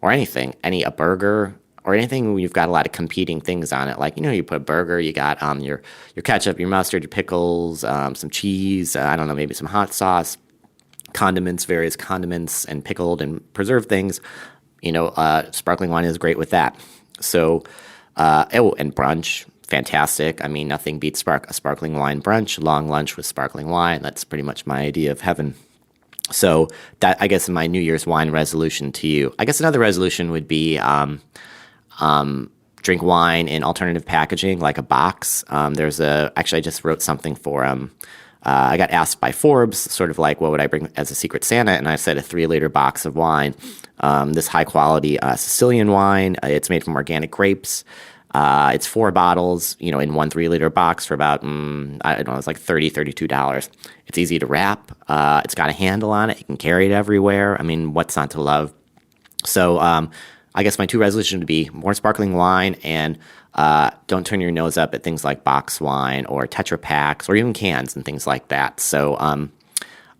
M: or anything, a burger, or anything when you've got a lot of competing things on it. Like, you put a burger, you got your ketchup, your mustard, your pickles, some cheese, maybe some hot sauce, various condiments, and pickled and preserved things. Sparkling wine is great with that. So, and brunch, fantastic. I mean, nothing beats a sparkling wine brunch, long lunch with sparkling wine. That's pretty much my idea of heaven. So that, I guess, is my New Year's wine resolution to you. I guess another resolution would be drink wine in alternative packaging, like a box. Actually, I just wrote something for I got asked by Forbes, sort of like, what would I bring as a Secret Santa? And I said a 3-liter box of wine. This high-quality Sicilian wine. It's made from organic grapes. It's 4 bottles, in one 3-liter box for about, I don't know, it's like $30, $32. It's easy to wrap. It's got a handle on it. You can carry it everywhere. I mean, what's not to love? So I guess my 2 resolutions would be more sparkling wine and don't turn your nose up at things like box wine or Tetra Paks or even cans and things like that. So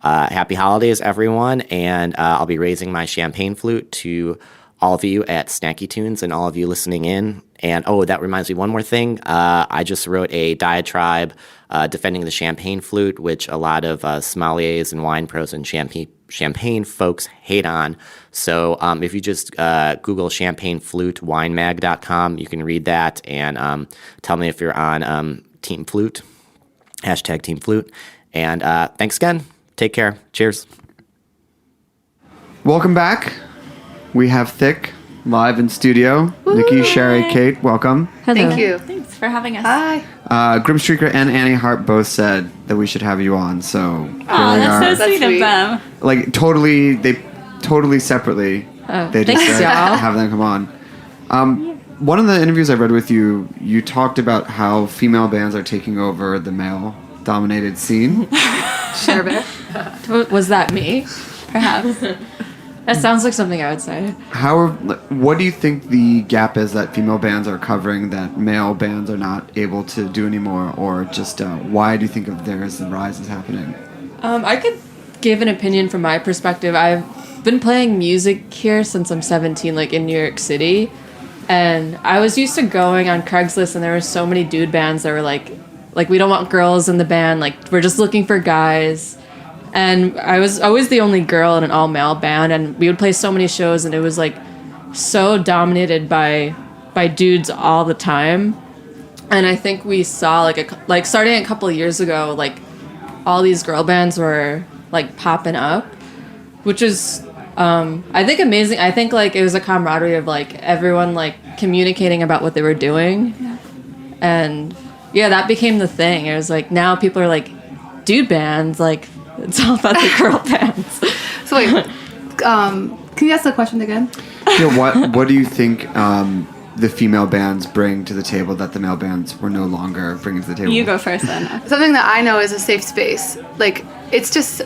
M: happy holidays, everyone. And I'll be raising my champagne flute to all of you at Snacky Tunes and all of you listening in. And, that reminds me, one more thing. I just wrote a diatribe defending the champagne flute, which a lot of sommeliers and wine pros and champagne folks hate on. So if you just Google champagne flute, winemag.com, you can read that and tell me if you're on Team Flute, hashtag Team Flute. And thanks again. Take care. Cheers.
I: Welcome back. We have Thick live in studio.
N: Woo!
I: Nikki, Sherry, Kate, welcome.
N: Hello. Thank you. Thanks for having us.
I: Hi. Grim Streaker and Annie Hart both said that we should have you on, so here we
N: that's so sweet of them.
I: Like totally separately. They just said have them come on. One of the interviews I read with you, you talked about how female bands are taking over the male-dominated scene.
N: Sure, Beth. Was that me? Perhaps. That sounds like something I would say.
I: What do you think the gap is that female bands are covering that male bands are not able to do anymore, or just why do you think of the rise is happening?
N: I could give an opinion from my perspective. I've been playing music here since I'm 17, like in New York City, and I was used to going on Craigslist, and there were so many dude bands that were like we don't want girls in the band, like we're just looking for guys. And I was always the only girl in an all-male band, and we would play so many shows, and it was like so dominated by dudes all the time. And I think we saw like starting a couple of years ago, like all these girl bands were like popping up, which is I think amazing. I think like it was a camaraderie of like everyone like communicating about what they were doing, and that became the thing. It was like now people are like dude bands, like. It's all about the girl bands.
O: So wait, can you ask the question again?
I: What do you think the female bands bring to the table that the male bands were no longer bringing to the table?
N: You go first then.
O: Something that I know is a safe space. Like, it's just,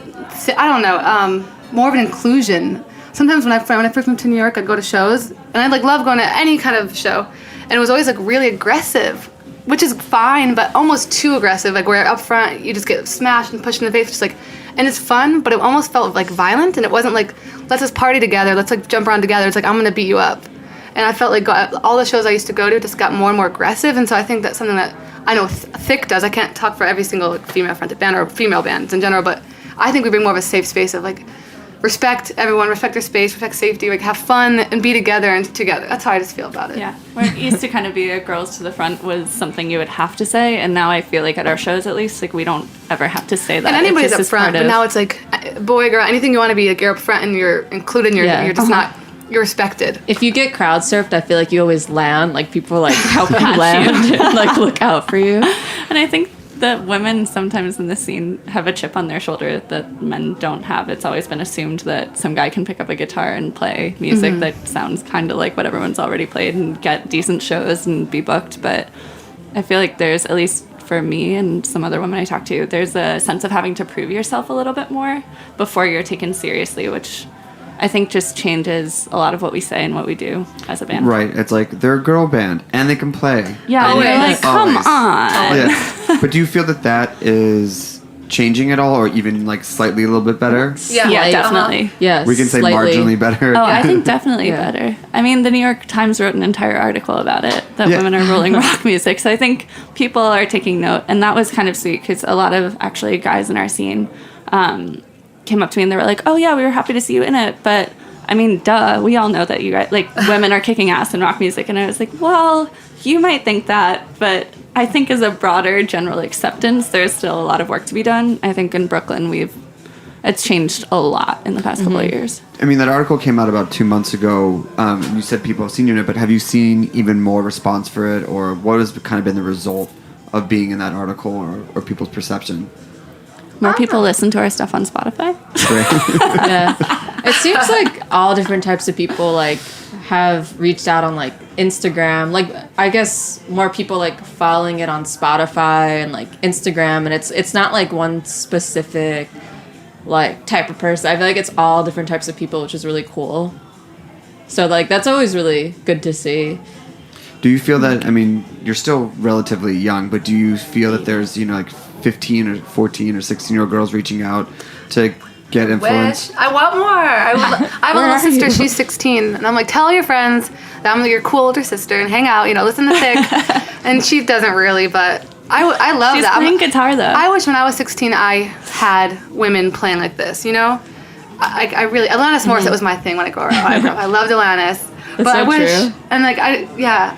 O: I don't know, more of an inclusion. Sometimes when I first moved to New York, I'd go to shows, and I'd like love going to any kind of show, and it was always like really aggressive, which is fine, but almost too aggressive. Like where up front, you just get smashed and pushed in the face, just like, and it's fun, but it almost felt like violent, and it wasn't like, let's just party together, let's like jump around together. It's like, I'm gonna beat you up. And I felt like all the shows I used to go to just got more and more aggressive, and so I think that's something that I know Thick does. I can't talk for every single female-fronted band or female bands in general, but I think we bring more of a safe space of like, respect everyone, respect their space, respect safety, like have fun and be together and together. That's how I just feel about it.
P: Yeah, where it used to kind of be a girls to the front was something you would have to say, and now I feel like at our shows at least, like we don't ever have to say that.
O: And anybody's up front, but now it's like boy, girl, anything you want to be, like you're up front and you're included, you're just not, you're respected.
N: If you get crowd surfed, I feel like you always land, like people like help you land and like look out for you.
P: And I think that women sometimes in the scene have a chip on their shoulder that men don't have. It's always been assumed that some guy can pick up a guitar and play music that sounds kind of like what everyone's already played and get decent shows and be booked. But I feel like there's, at least for me and some other women I talk to, there's a sense of having to prove yourself a little bit more before you're taken seriously, which I think just changes a lot of what we say and what we do as a band.
I: Right. It's like, they're a girl band, and they can play.
P: Yeah, and you're like, come on.
I: Yeah. But do you feel that is changing at all, or even like slightly a little bit better?
P: Yeah, definitely.
N: Yes,
I: we can say
N: slightly.
I: Marginally better.
P: Oh, I think definitely better. I mean, the New York Times wrote an entire article about it, that women are ruling rock music. So I think people are taking note, and that was kind of sweet, because a lot of actually guys in our scene came up to me and they were like, oh yeah, we were happy to see you in it, but I mean, duh, we all know that you guys, like, women are kicking ass in rock music. And I was like, well, you might think that, but I think as a broader general acceptance, there's still a lot of work to be done. I think in Brooklyn, we've it's changed a lot in the past couple of years.
I: I mean, that article came out about 2 months ago. You said people have seen it, but have you seen even more response for it, or what has kind of been the result of being in that article, or people's perception?
P: More people listen to our stuff on Spotify.
N: Yeah. It seems like all different types of people like have reached out on like Instagram. Like I guess more people like following it on Spotify and like Instagram, and it's not like one specific like type of person. I feel like it's all different types of people, which is really cool. So like that's always really good to see.
I: Do you feel that, I mean, you're still relatively young, but do you feel that there's, like 15 or 14 or 16-year-old girls reaching out to get influence?
O: I want more. I have a little sister. She's 16, and I'm like, tell your friends that I'm your cool older sister and hang out. Listen to Fink. And she doesn't really, but I love
P: She's
O: that.
P: playing guitar though.
O: I wish when I was 16 I had women playing like this. I really Alanis Morissette was my thing when I grew up. I loved Alanis.
N: That's
O: but
N: so
O: I wish,
N: true.
O: and I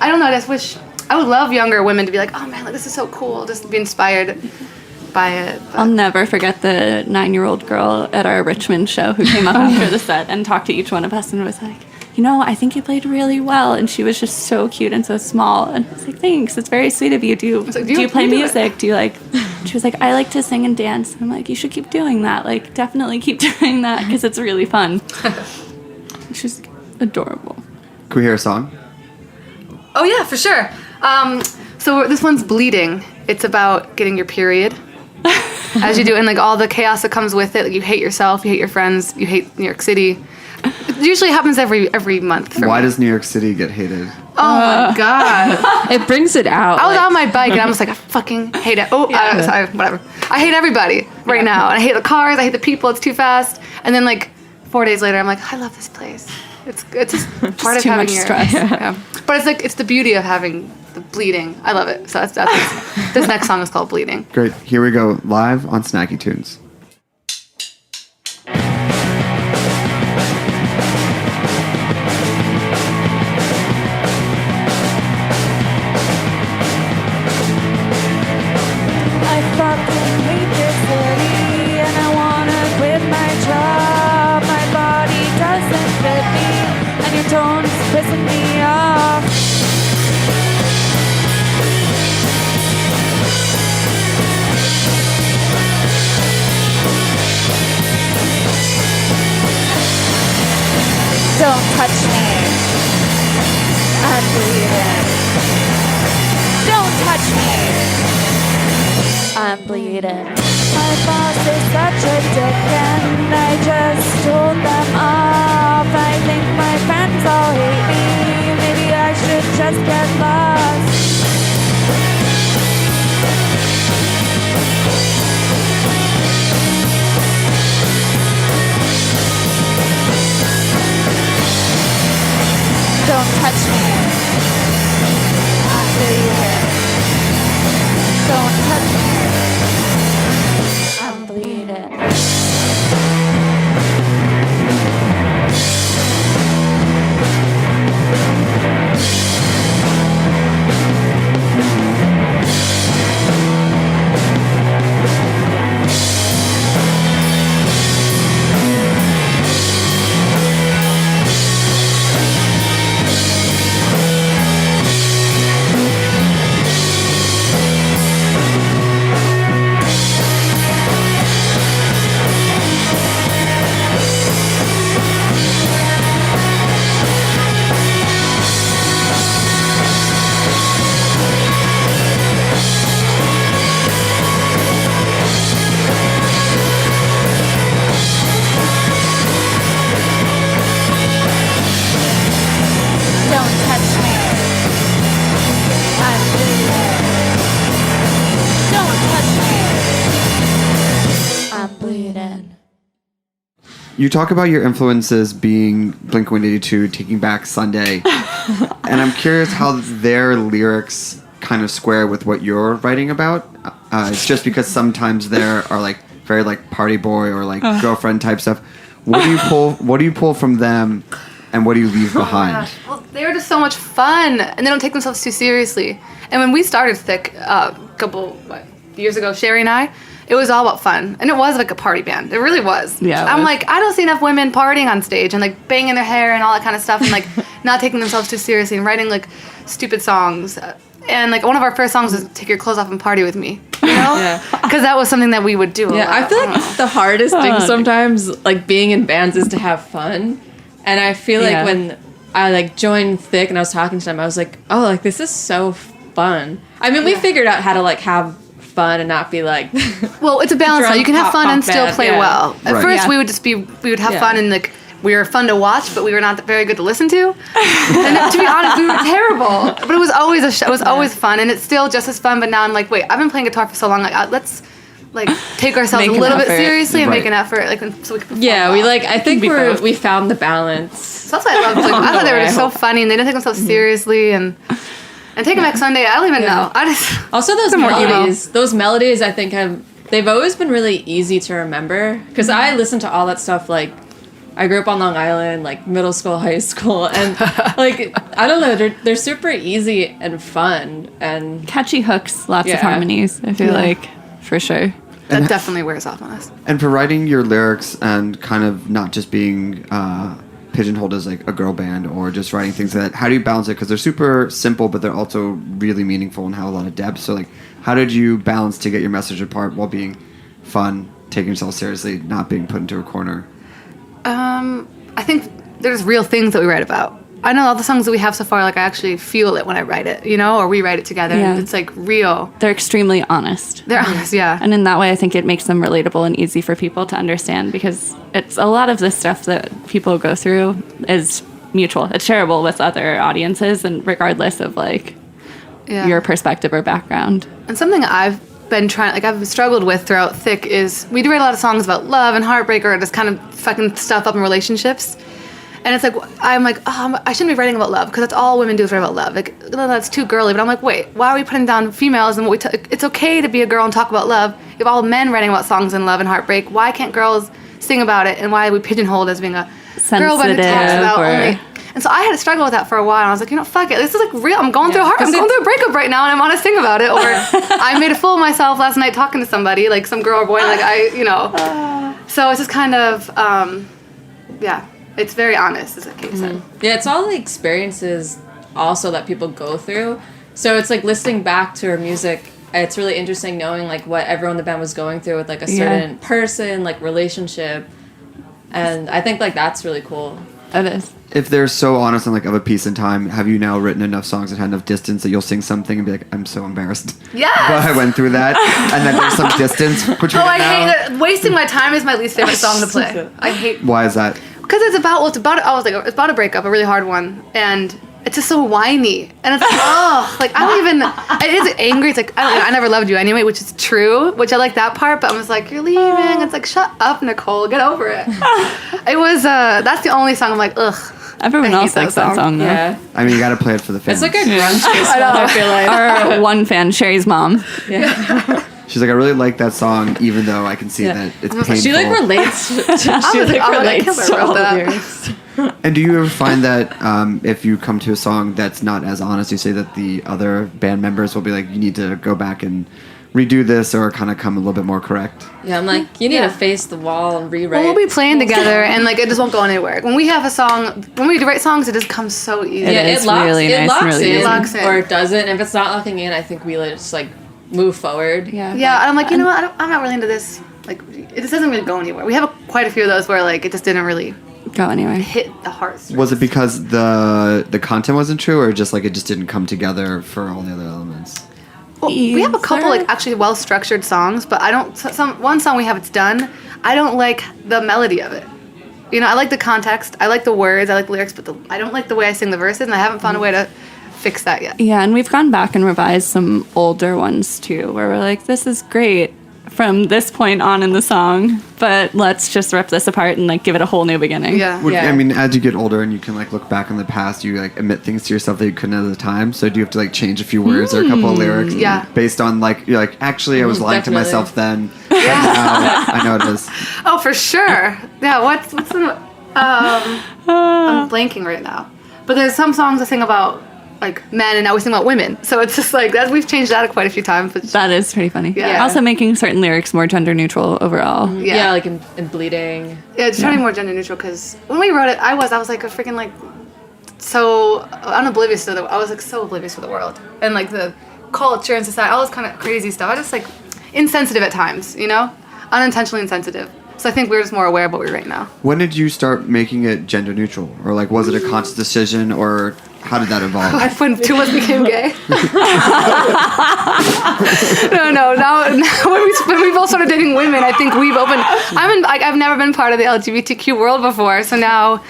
O: don't know. I just wish I would love younger women to be like, oh man, this is so cool. Just be inspired by it. But.
P: I'll never forget the 9-year-old girl at our Richmond show who came up after the set and talked to each one of us and was like, I think you played really well. And she was just so cute and so small. And I was like, thanks. It's very sweet of you. Do you play music? Do you like? She was like, I like to sing and dance. And I'm like, you should keep doing that. Like, definitely keep doing that because it's really fun. She's adorable.
I: Can we hear a song?
O: Oh yeah, for sure. So this one's Bleeding. It's about getting your period. As you do, and like all the chaos that comes with it. Like, you hate yourself, you hate your friends, you hate New York City. It usually happens every month.
I: Why does New York City get hated?
O: Oh my god!
N: It brings it out.
O: I was on my bike and I was like, I fucking hate it. Oh, sorry, whatever. I hate everybody right now. And I hate the cars. I hate the people. It's too fast. And then like 4 days later, I'm like, I love this place. It's just part of
P: too
O: having
P: much
O: your
P: stress.
O: Yeah. But it's the beauty of having the bleeding. I love it. So that's this next song is called Bleeding.
I: Great. Here we go, live on Snacky Tunes.
K: Pissing me off. Don't touch me. I'm bleeding. Don't touch me. I'm bleeding. My boss is such a dick and I just told them off. I think my friends all hate me. Maybe I should just get lost. Don't touch me. I'm bleeding. Don't touch me. I'm bleeding.
I: You talk about your influences being Blink-182, Taking Back Sunday, and I'm curious how their lyrics kind of square with what you're writing about. It's just because sometimes there are like very like party boy or like girlfriend type stuff. What do you pull? What do you pull from them, and what do you leave behind?
O: Well, they were just so much fun, and they don't take themselves too seriously. And when we started Thick a couple years ago, Sherry and I, it was all about fun. And it was like a party band. It really was.
P: Yeah,
O: I'm like, I don't see enough women partying on stage and like banging their hair and all that kind of stuff and like not taking themselves too seriously and writing like stupid songs. And like one of our first songs was Take Your Clothes Off and Party With Me, you know?
N: Yeah.
O: Because that was something that we would do.
N: Yeah, I feel like the hardest thing sometimes, like being in bands, is to have fun. And I feel like when I like joined Thick and I was talking to them, I was like, oh, like this is so fun. I mean, we figured out how to like have fun and not be like
O: well, it's a balance now. You can have fun and still play well. At first we would have fun and like we were fun to watch, but we were not very good to listen to. And to be honest, we were terrible. But it was always a show. It was always fun, and it's still just as fun. But now I'm like, wait, I've been playing guitar for so long. Like, let's like take ourselves a little bit seriously and make an effort, like so we can.
N: We like. I think we found the balance.
O: So that's what I loved. Like, I thought they were just so funny, and they didn't take themselves seriously, and Taking Back Sunday. I don't even know. I just
N: also those melodies. Those melodies, I think they've always been really easy to remember because I listened to all that stuff like. I grew up on Long Island, like middle school, high school, and like I don't know, they're super easy and fun and
P: catchy hooks, lots of harmonies. I feel like for sure
O: that definitely wears off on us.
I: And for writing your lyrics and kind of not just being pigeonholed as like a girl band or just writing things that, how do you balance it? Because they're super simple, but they're also really meaningful and have a lot of depth. So like, how did you balance to get your message apart while being fun, taking yourself seriously, not being put into a corner?
O: I think there's real things that we write about. I know all the songs that we have so far, like I actually feel it when I write it, you know, or we write it together.
P: Yeah.
O: And it's like real.
P: They're extremely honest.
O: They're honest, yeah.
P: And in that way, I think it makes them relatable and easy for people to understand because it's a lot of the stuff that people go through is mutual. It's shareable with other audiences and regardless of like your perspective or background.
O: And something I've been trying, like I've struggled with throughout Thick is we do write a lot of songs about love and heartbreak or just kind of fucking stuff up in relationships. And it's like, I'm like, I shouldn't be writing about love because that's all women do is write about love. Like, no, that's too girly. But I'm like, wait, why are we putting down females? And it's okay to be a girl and talk about love. You have all men writing about songs and love and heartbreak. Why can't girls sing about it? And why are we pigeonholed as being a girl band who talks about only? And so I had to struggle with that for a while. And I was like, you know, fuck it. This is like real. I'm going through a breakup right now and I want to sing about it. Or I made a fool of myself last night talking to somebody, like some girl or boy. And so it's just kind of, it's very honest, as Kate said.
N: Yeah, it's all the experiences also that people go through. So it's like listening back to her music. It's really interesting knowing like what everyone in the band was going through with like a certain person, like relationship. And I think like that's really cool.
P: It is.
I: If they're so honest and like of a piece in time, have you now written enough songs that had enough distance that you'll sing something and be like, I'm so embarrassed.
O: Yes!
I: But I went through that. And then there's some distance between
O: I hate it. Wasting My Time is my least favorite song to play. I hate.
I: Why is that?
O: Because it's about it's about a breakup, a really hard one, and it's just so whiny, and it's like, I don't even. It is angry. It's like I never loved you anyway, which is true. Which I like that part, but I'm just like, you're leaving. It's like, shut up, Nicole, get over it. It was that's the only song I'm like, ugh.
P: Everyone else likes that song though.
N: Yeah.
I: I mean, you got to play it for the fans.
N: It's like a grunge song. I feel like
P: our one fan, Sherry's mom.
N: Yeah.
I: She's like, I really like that song, even though I can see that it's painful.
N: She like relates. She relates to all the lyrics.
I: And do you ever find that if you come to a song that's not as honest, you say that the other band members will be like, you need to go back and redo this or kind of come a little bit more correct?
N: Yeah, I'm like, you need to face the wall and rewrite.
O: Well, we'll be playing together and like it just won't go anywhere. When we have a song, when we write songs, it just comes so easy.
N: It locks in, or it doesn't. And if it's not locking in, I think we just like move forward.
O: Yeah. And I'm like, you know what? I'm not really into this. Like, it just doesn't really go anywhere. We have quite a few of those where like it just didn't really
P: go anywhere.
O: Hit the heart.
I: Was it because the content wasn't true, or just like it just didn't come together for all the other elements?
O: Well, we have a couple like actually well structured songs, but I don't. One song we have, It's Done. I don't like the melody of it. You know, I like the context, I like the words, I like the lyrics, but I don't like the way I sing the verses, and I haven't found a way to fix that yet.
P: Yeah, and we've gone back and revised some older ones too, where we're like, this is great from this point on in the song, but let's just rip this apart and like give it a whole new beginning.
I: I mean, as you get older and you can like look back in the past, you like admit things to yourself that you couldn't at the time. So do you have to like change a few words or a couple of lyrics?
O: Yeah.
I: Based on like, you're like, actually I was lying to myself then.
O: Yeah.
I: Now I know it is.
O: Oh, for sure. Yeah. What's the? I'm blanking right now. But there's some songs I sing about like men, and now we sing about women. So it's just like that. We've changed that quite a few times. But
P: that is pretty funny.
O: Yeah.
P: Also making certain lyrics more gender neutral overall.
E: Yeah, like in bleeding.
O: Yeah, it's trying to be more gender neutral because when we wrote it, I was like a freaking like so unoblivious to I was like so oblivious to the world and like the culture and society, all this kind of crazy stuff. I just like insensitive at times, you know, unintentionally insensitive. So I think we're just more aware of what we write now.
I: When did you start making it gender neutral, or like was it a conscious decision, or how did that evolve?
O: When two of us became gay. No. Now when we both started dating women, I think we've opened. I've never been part of the LGBTQ world before, so now.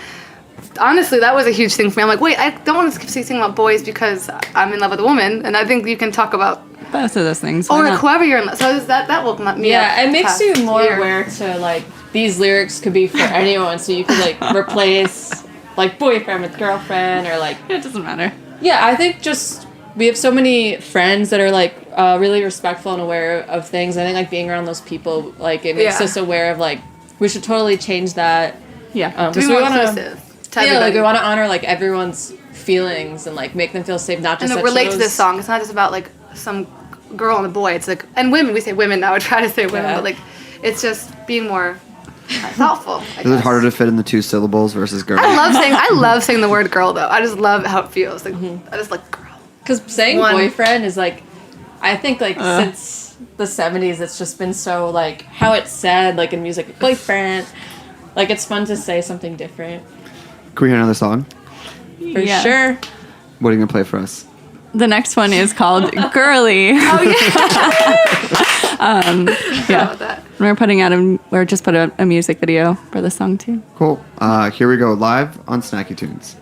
O: Honestly, that was a huge thing for me. I'm like, wait, I don't want to keep singing about boys because I'm in love with a woman, and I think you can talk about
P: both of those things.
O: Or like whoever you're in love. So that woke me up.
E: Yeah, it makes you more aware to like these lyrics could be for anyone. So you could like replace like boyfriend with girlfriend or like
P: it doesn't matter.
E: Yeah, I think just we have so many friends that are like really respectful and aware of things. I think like being around those people like it makes us aware of like we should totally change that.
P: Yeah,
E: because we want to. Yeah, like we want to honor like everyone's feelings and like make them feel safe, not just.
O: And relate to this song. It's not just about like some girl and a boy. It's like and women. We say women now. I try to say women, but like it's just being more thoughtful.
I: Is it harder to fit in the 2 syllables versus girl?
O: I love saying the word girl though. I just love how it feels. Like I just like girl.
E: Because saying boyfriend is like, I think like since the 70s, it's just been so like how it's said like in music, boyfriend. Like it's fun to say something different.
I: Can we hear another song?
E: For sure.
I: What are you going to play for us?
P: The next one is called Girly.
O: Oh,
P: yeah. We're just put a music video for the song, too.
I: Cool. Here we go, live on Snacky Tunes.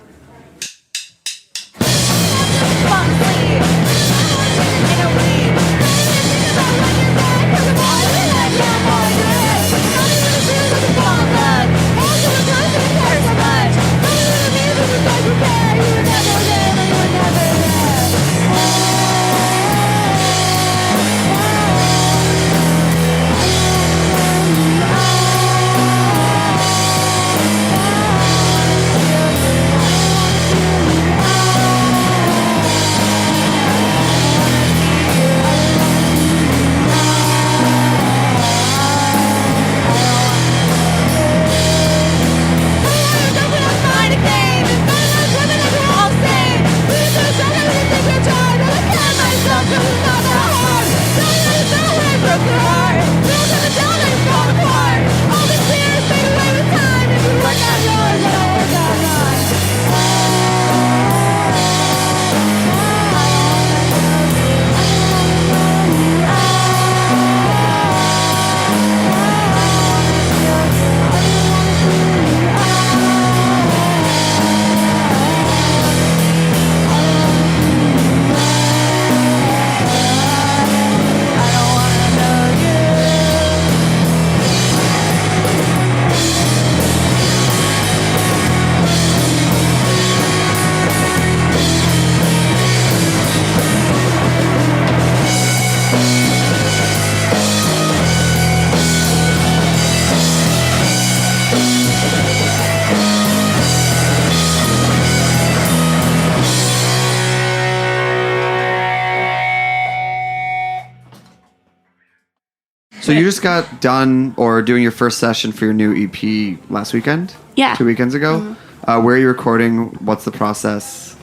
I: So you just got done or doing your first session for your new EP last weekend?
P: Yeah.
I: 2 weekends ago?
P: Mm-hmm.
I: Where are you recording? What's the process?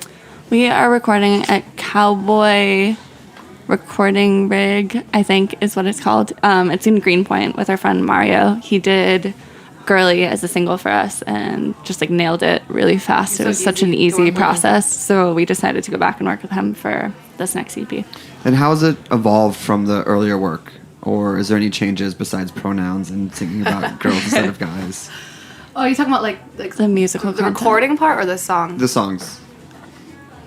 P: We are recording at Cowboy Recording Rig, I think is what it's called. It's in Greenpoint with our friend Mario. He did Girly as a single for us and just like nailed it really fast. It was such an easy process. So we decided to go back and work with him for this next EP.
I: And how has it evolved from the earlier work? Or is there any changes besides pronouns and thinking about girls instead of guys?
O: Oh, are you talking about like
P: the musical
O: the recording part or the song?
I: The songs.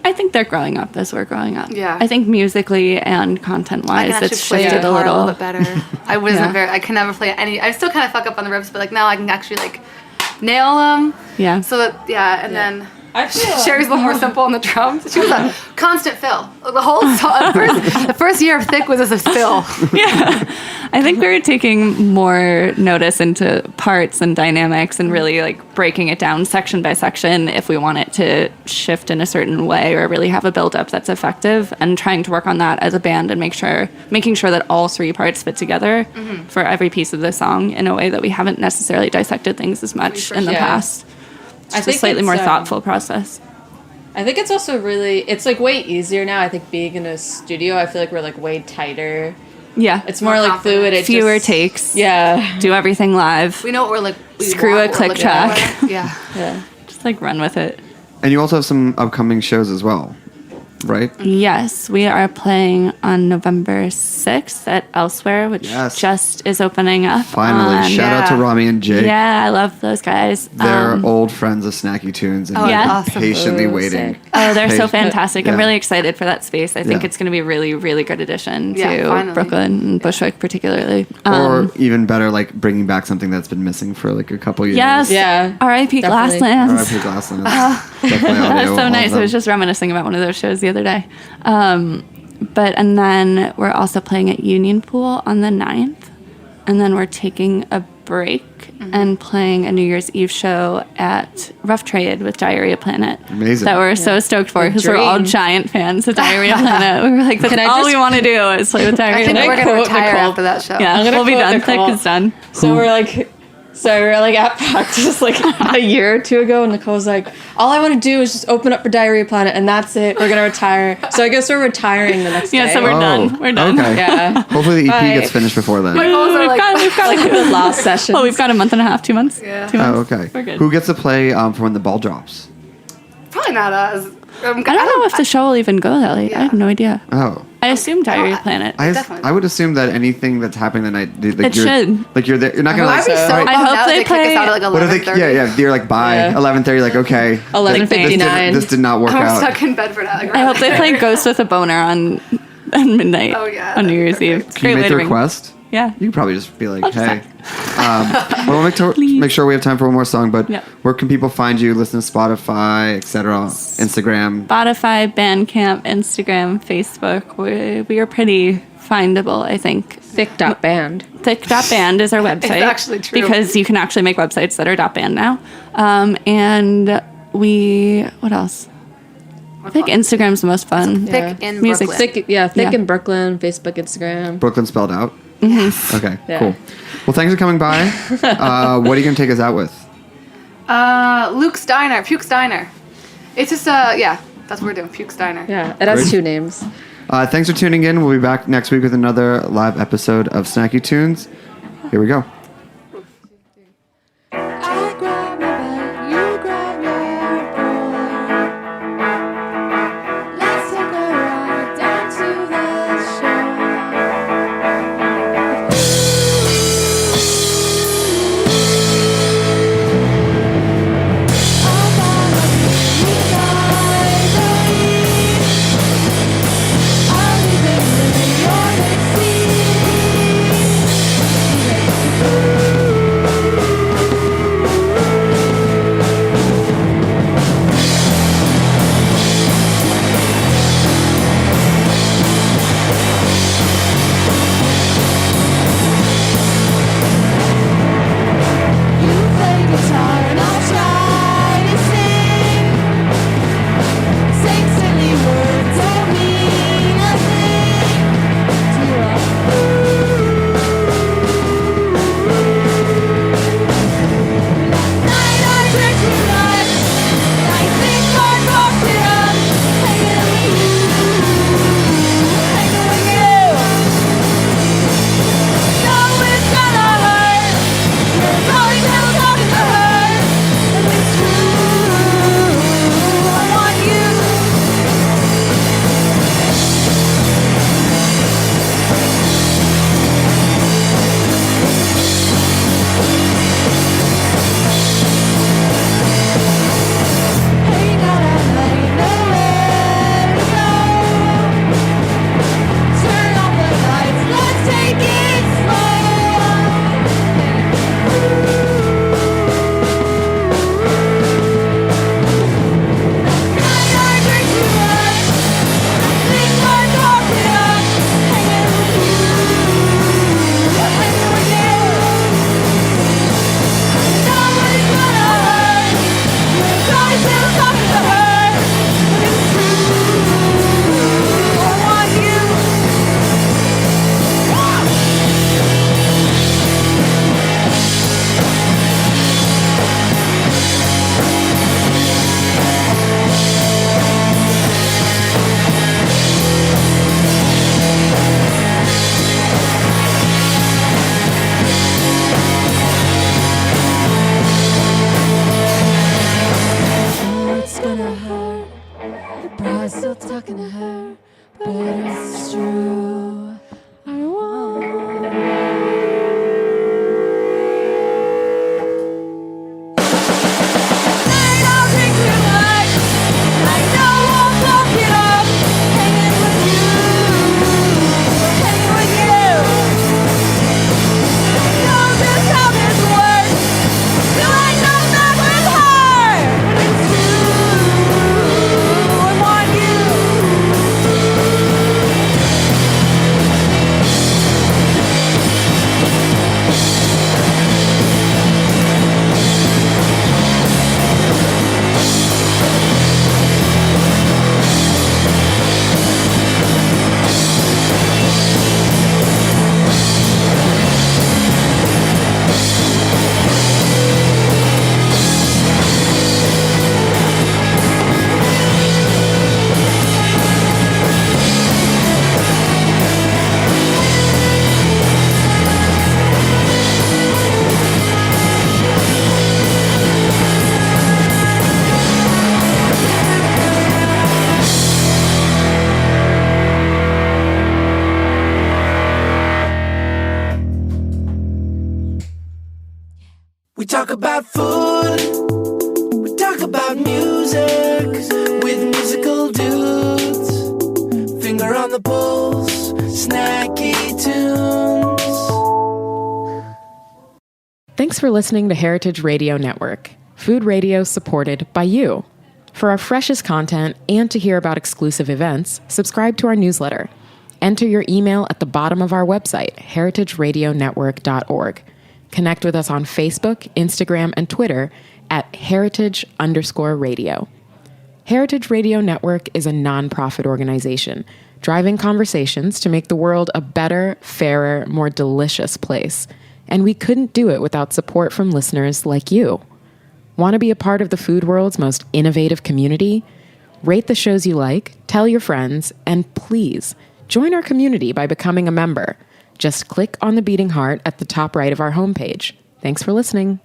P: I think they're growing up as we're growing up.
O: Yeah.
P: I think musically and content-wise, it's shifted a little.
O: Bit better. I wasn't I can never play any. I still kind of fuck up on the riffs, but like now I can actually like nail them.
P: Yeah.
O: So that and then
E: I feel
O: Sherry's a little more simple on the drums. She was a constant fill. The whole song, the first year of Thick was just a fill.
P: Yeah. I think we're taking more notice into parts and dynamics and really like breaking it down section by section if we want it to shift in a certain way or really have a build-up that's effective, and trying to work on that as a band and making sure that all three parts fit together for every piece of the song in a way that we haven't necessarily dissected things as much in the past. It's a slightly more thoughtful process.
N: I think it's also it's like way easier now. I think being in a studio, I feel like we're like way tighter.
P: Yeah.
N: It's more like fluid.
P: Fewer takes.
N: Yeah.
P: Do everything live.
O: We know what we're like.
P: Screw a click track.
O: Yeah.
N: Yeah.
P: Just like run with it.
I: And you also have some upcoming shows as well, right?
P: Yes, we are playing on November 6th at Elsewhere, which just is opening up.
I: Finally. Shout out to Rami and Jake.
P: Yeah, I love those guys.
I: They're old friends of Snacky Tunes and patiently waiting.
P: Oh, they're so fantastic. I'm really excited for that space. I think it's going to be a really, really good addition to
O: finally.
P: Brooklyn and Bushwick particularly.
I: Or even better, like bringing back something that's been missing for like a couple years.
P: Yes. Yeah. R.I.P. Glasslands.
I: R.I.P. Glasslands.
P: That's so nice. I was just reminiscing about one of those shows the other day. And then we're also playing at Union Pool on the 9th. And then we're taking a break and playing a New Year's Eve show at Rough Trade with Diarrhea Planet.
I: Amazing.
P: That we're so stoked for because we're all giant fans of Diarrhea Planet. We were like, that's all we want to do is play with Diarrhea
O: I think
P: Planet.
O: we're going to retire after that show.
P: Yeah, we'll be done. Thick is done.
N: So we're like at practice like a year or two ago, and Nicole's like, all I want to do is just open up for Diarrhea Planet, and that's it. We're gonna retire. So I guess we're retiring the next day.
P: Yeah, so we're done. We're done.
I: Okay.
N: Yeah.
I: Hopefully the EP gets finished before then.
P: We've got
N: like the last session.
P: Well, we've got a month and a half, 2 months.
O: Yeah.
P: 2 months.
I: Oh, okay.
P: We're good.
I: Who gets to play for when the ball drops?
O: Probably not us.
P: I don't know if the show will even go that late. I have no idea.
I: Oh.
P: I assume Diarrhea Planet.
I: I would assume that anything that's happening that night, like
P: It should.
I: Like you're there. You're not gonna.
O: I'd be so bummed
P: I hope
O: out
P: they
O: if they kick us out at like
I: What if
O: 11:30.
I: they? Yeah. You're like bye 11:30. Like okay.
P: 11:59.
I: This did not work
O: I'm
I: out.
O: stuck in bed for that. Like,
P: I hope they play Ghost with a Boner on midnight.
O: Oh, yeah,
P: on New Year's Eve. It's a
I: Can you
P: great way
I: make
P: to
I: the
P: ring.
I: request?
P: Yeah.
I: You could probably just be like, hey. We'll make sure we have time for one more song. But where can people find you? Listen to Spotify, etc. Instagram.
P: Spotify, Bandcamp, Instagram, Facebook. We are pretty findable, I think.
N: Thick.band.
P: Thick.band is our website.
O: It's actually true.
P: Because you can actually make websites that are .band now. And what else? I think Instagram's the most fun.
O: Thick in
P: Music.
O: Brooklyn.
N: Thick in Brooklyn, Facebook, Instagram.
I: Brooklyn spelled out.
P: Mm-hmm.
I: Okay,
N: Yeah.
I: cool. Well, thanks for coming by. What are you going to take us out with?
O: Luke's Diner, Puke's Diner. It's just that's what we're doing, Puke's Diner.
N: Yeah, it has 2 names.
I: Thanks for tuning in. We'll be back next week with another live episode of Snacky Tunes. Here we go.
H: Ooh. talk about food, we talk about music with musical dudes. Finger on the pulse, snacky tunes.
Q: Thanks for listening to Heritage Radio Network, food radio supported by you. For our freshest content and to hear about exclusive events, subscribe to our newsletter. Enter your email at the bottom of our website, heritageradionetwork.org. Connect with us on Facebook, Instagram, and Twitter at heritage_radio. Heritage Radio Network is a nonprofit organization driving conversations to make the world a better, fairer, more delicious place. And we couldn't do it without support from listeners like you. Want to be a part of the food world's most innovative community? Rate the shows you like, tell your friends, and please join our community by becoming a member. Just click on the beating heart at the top right of our homepage. Thanks for listening.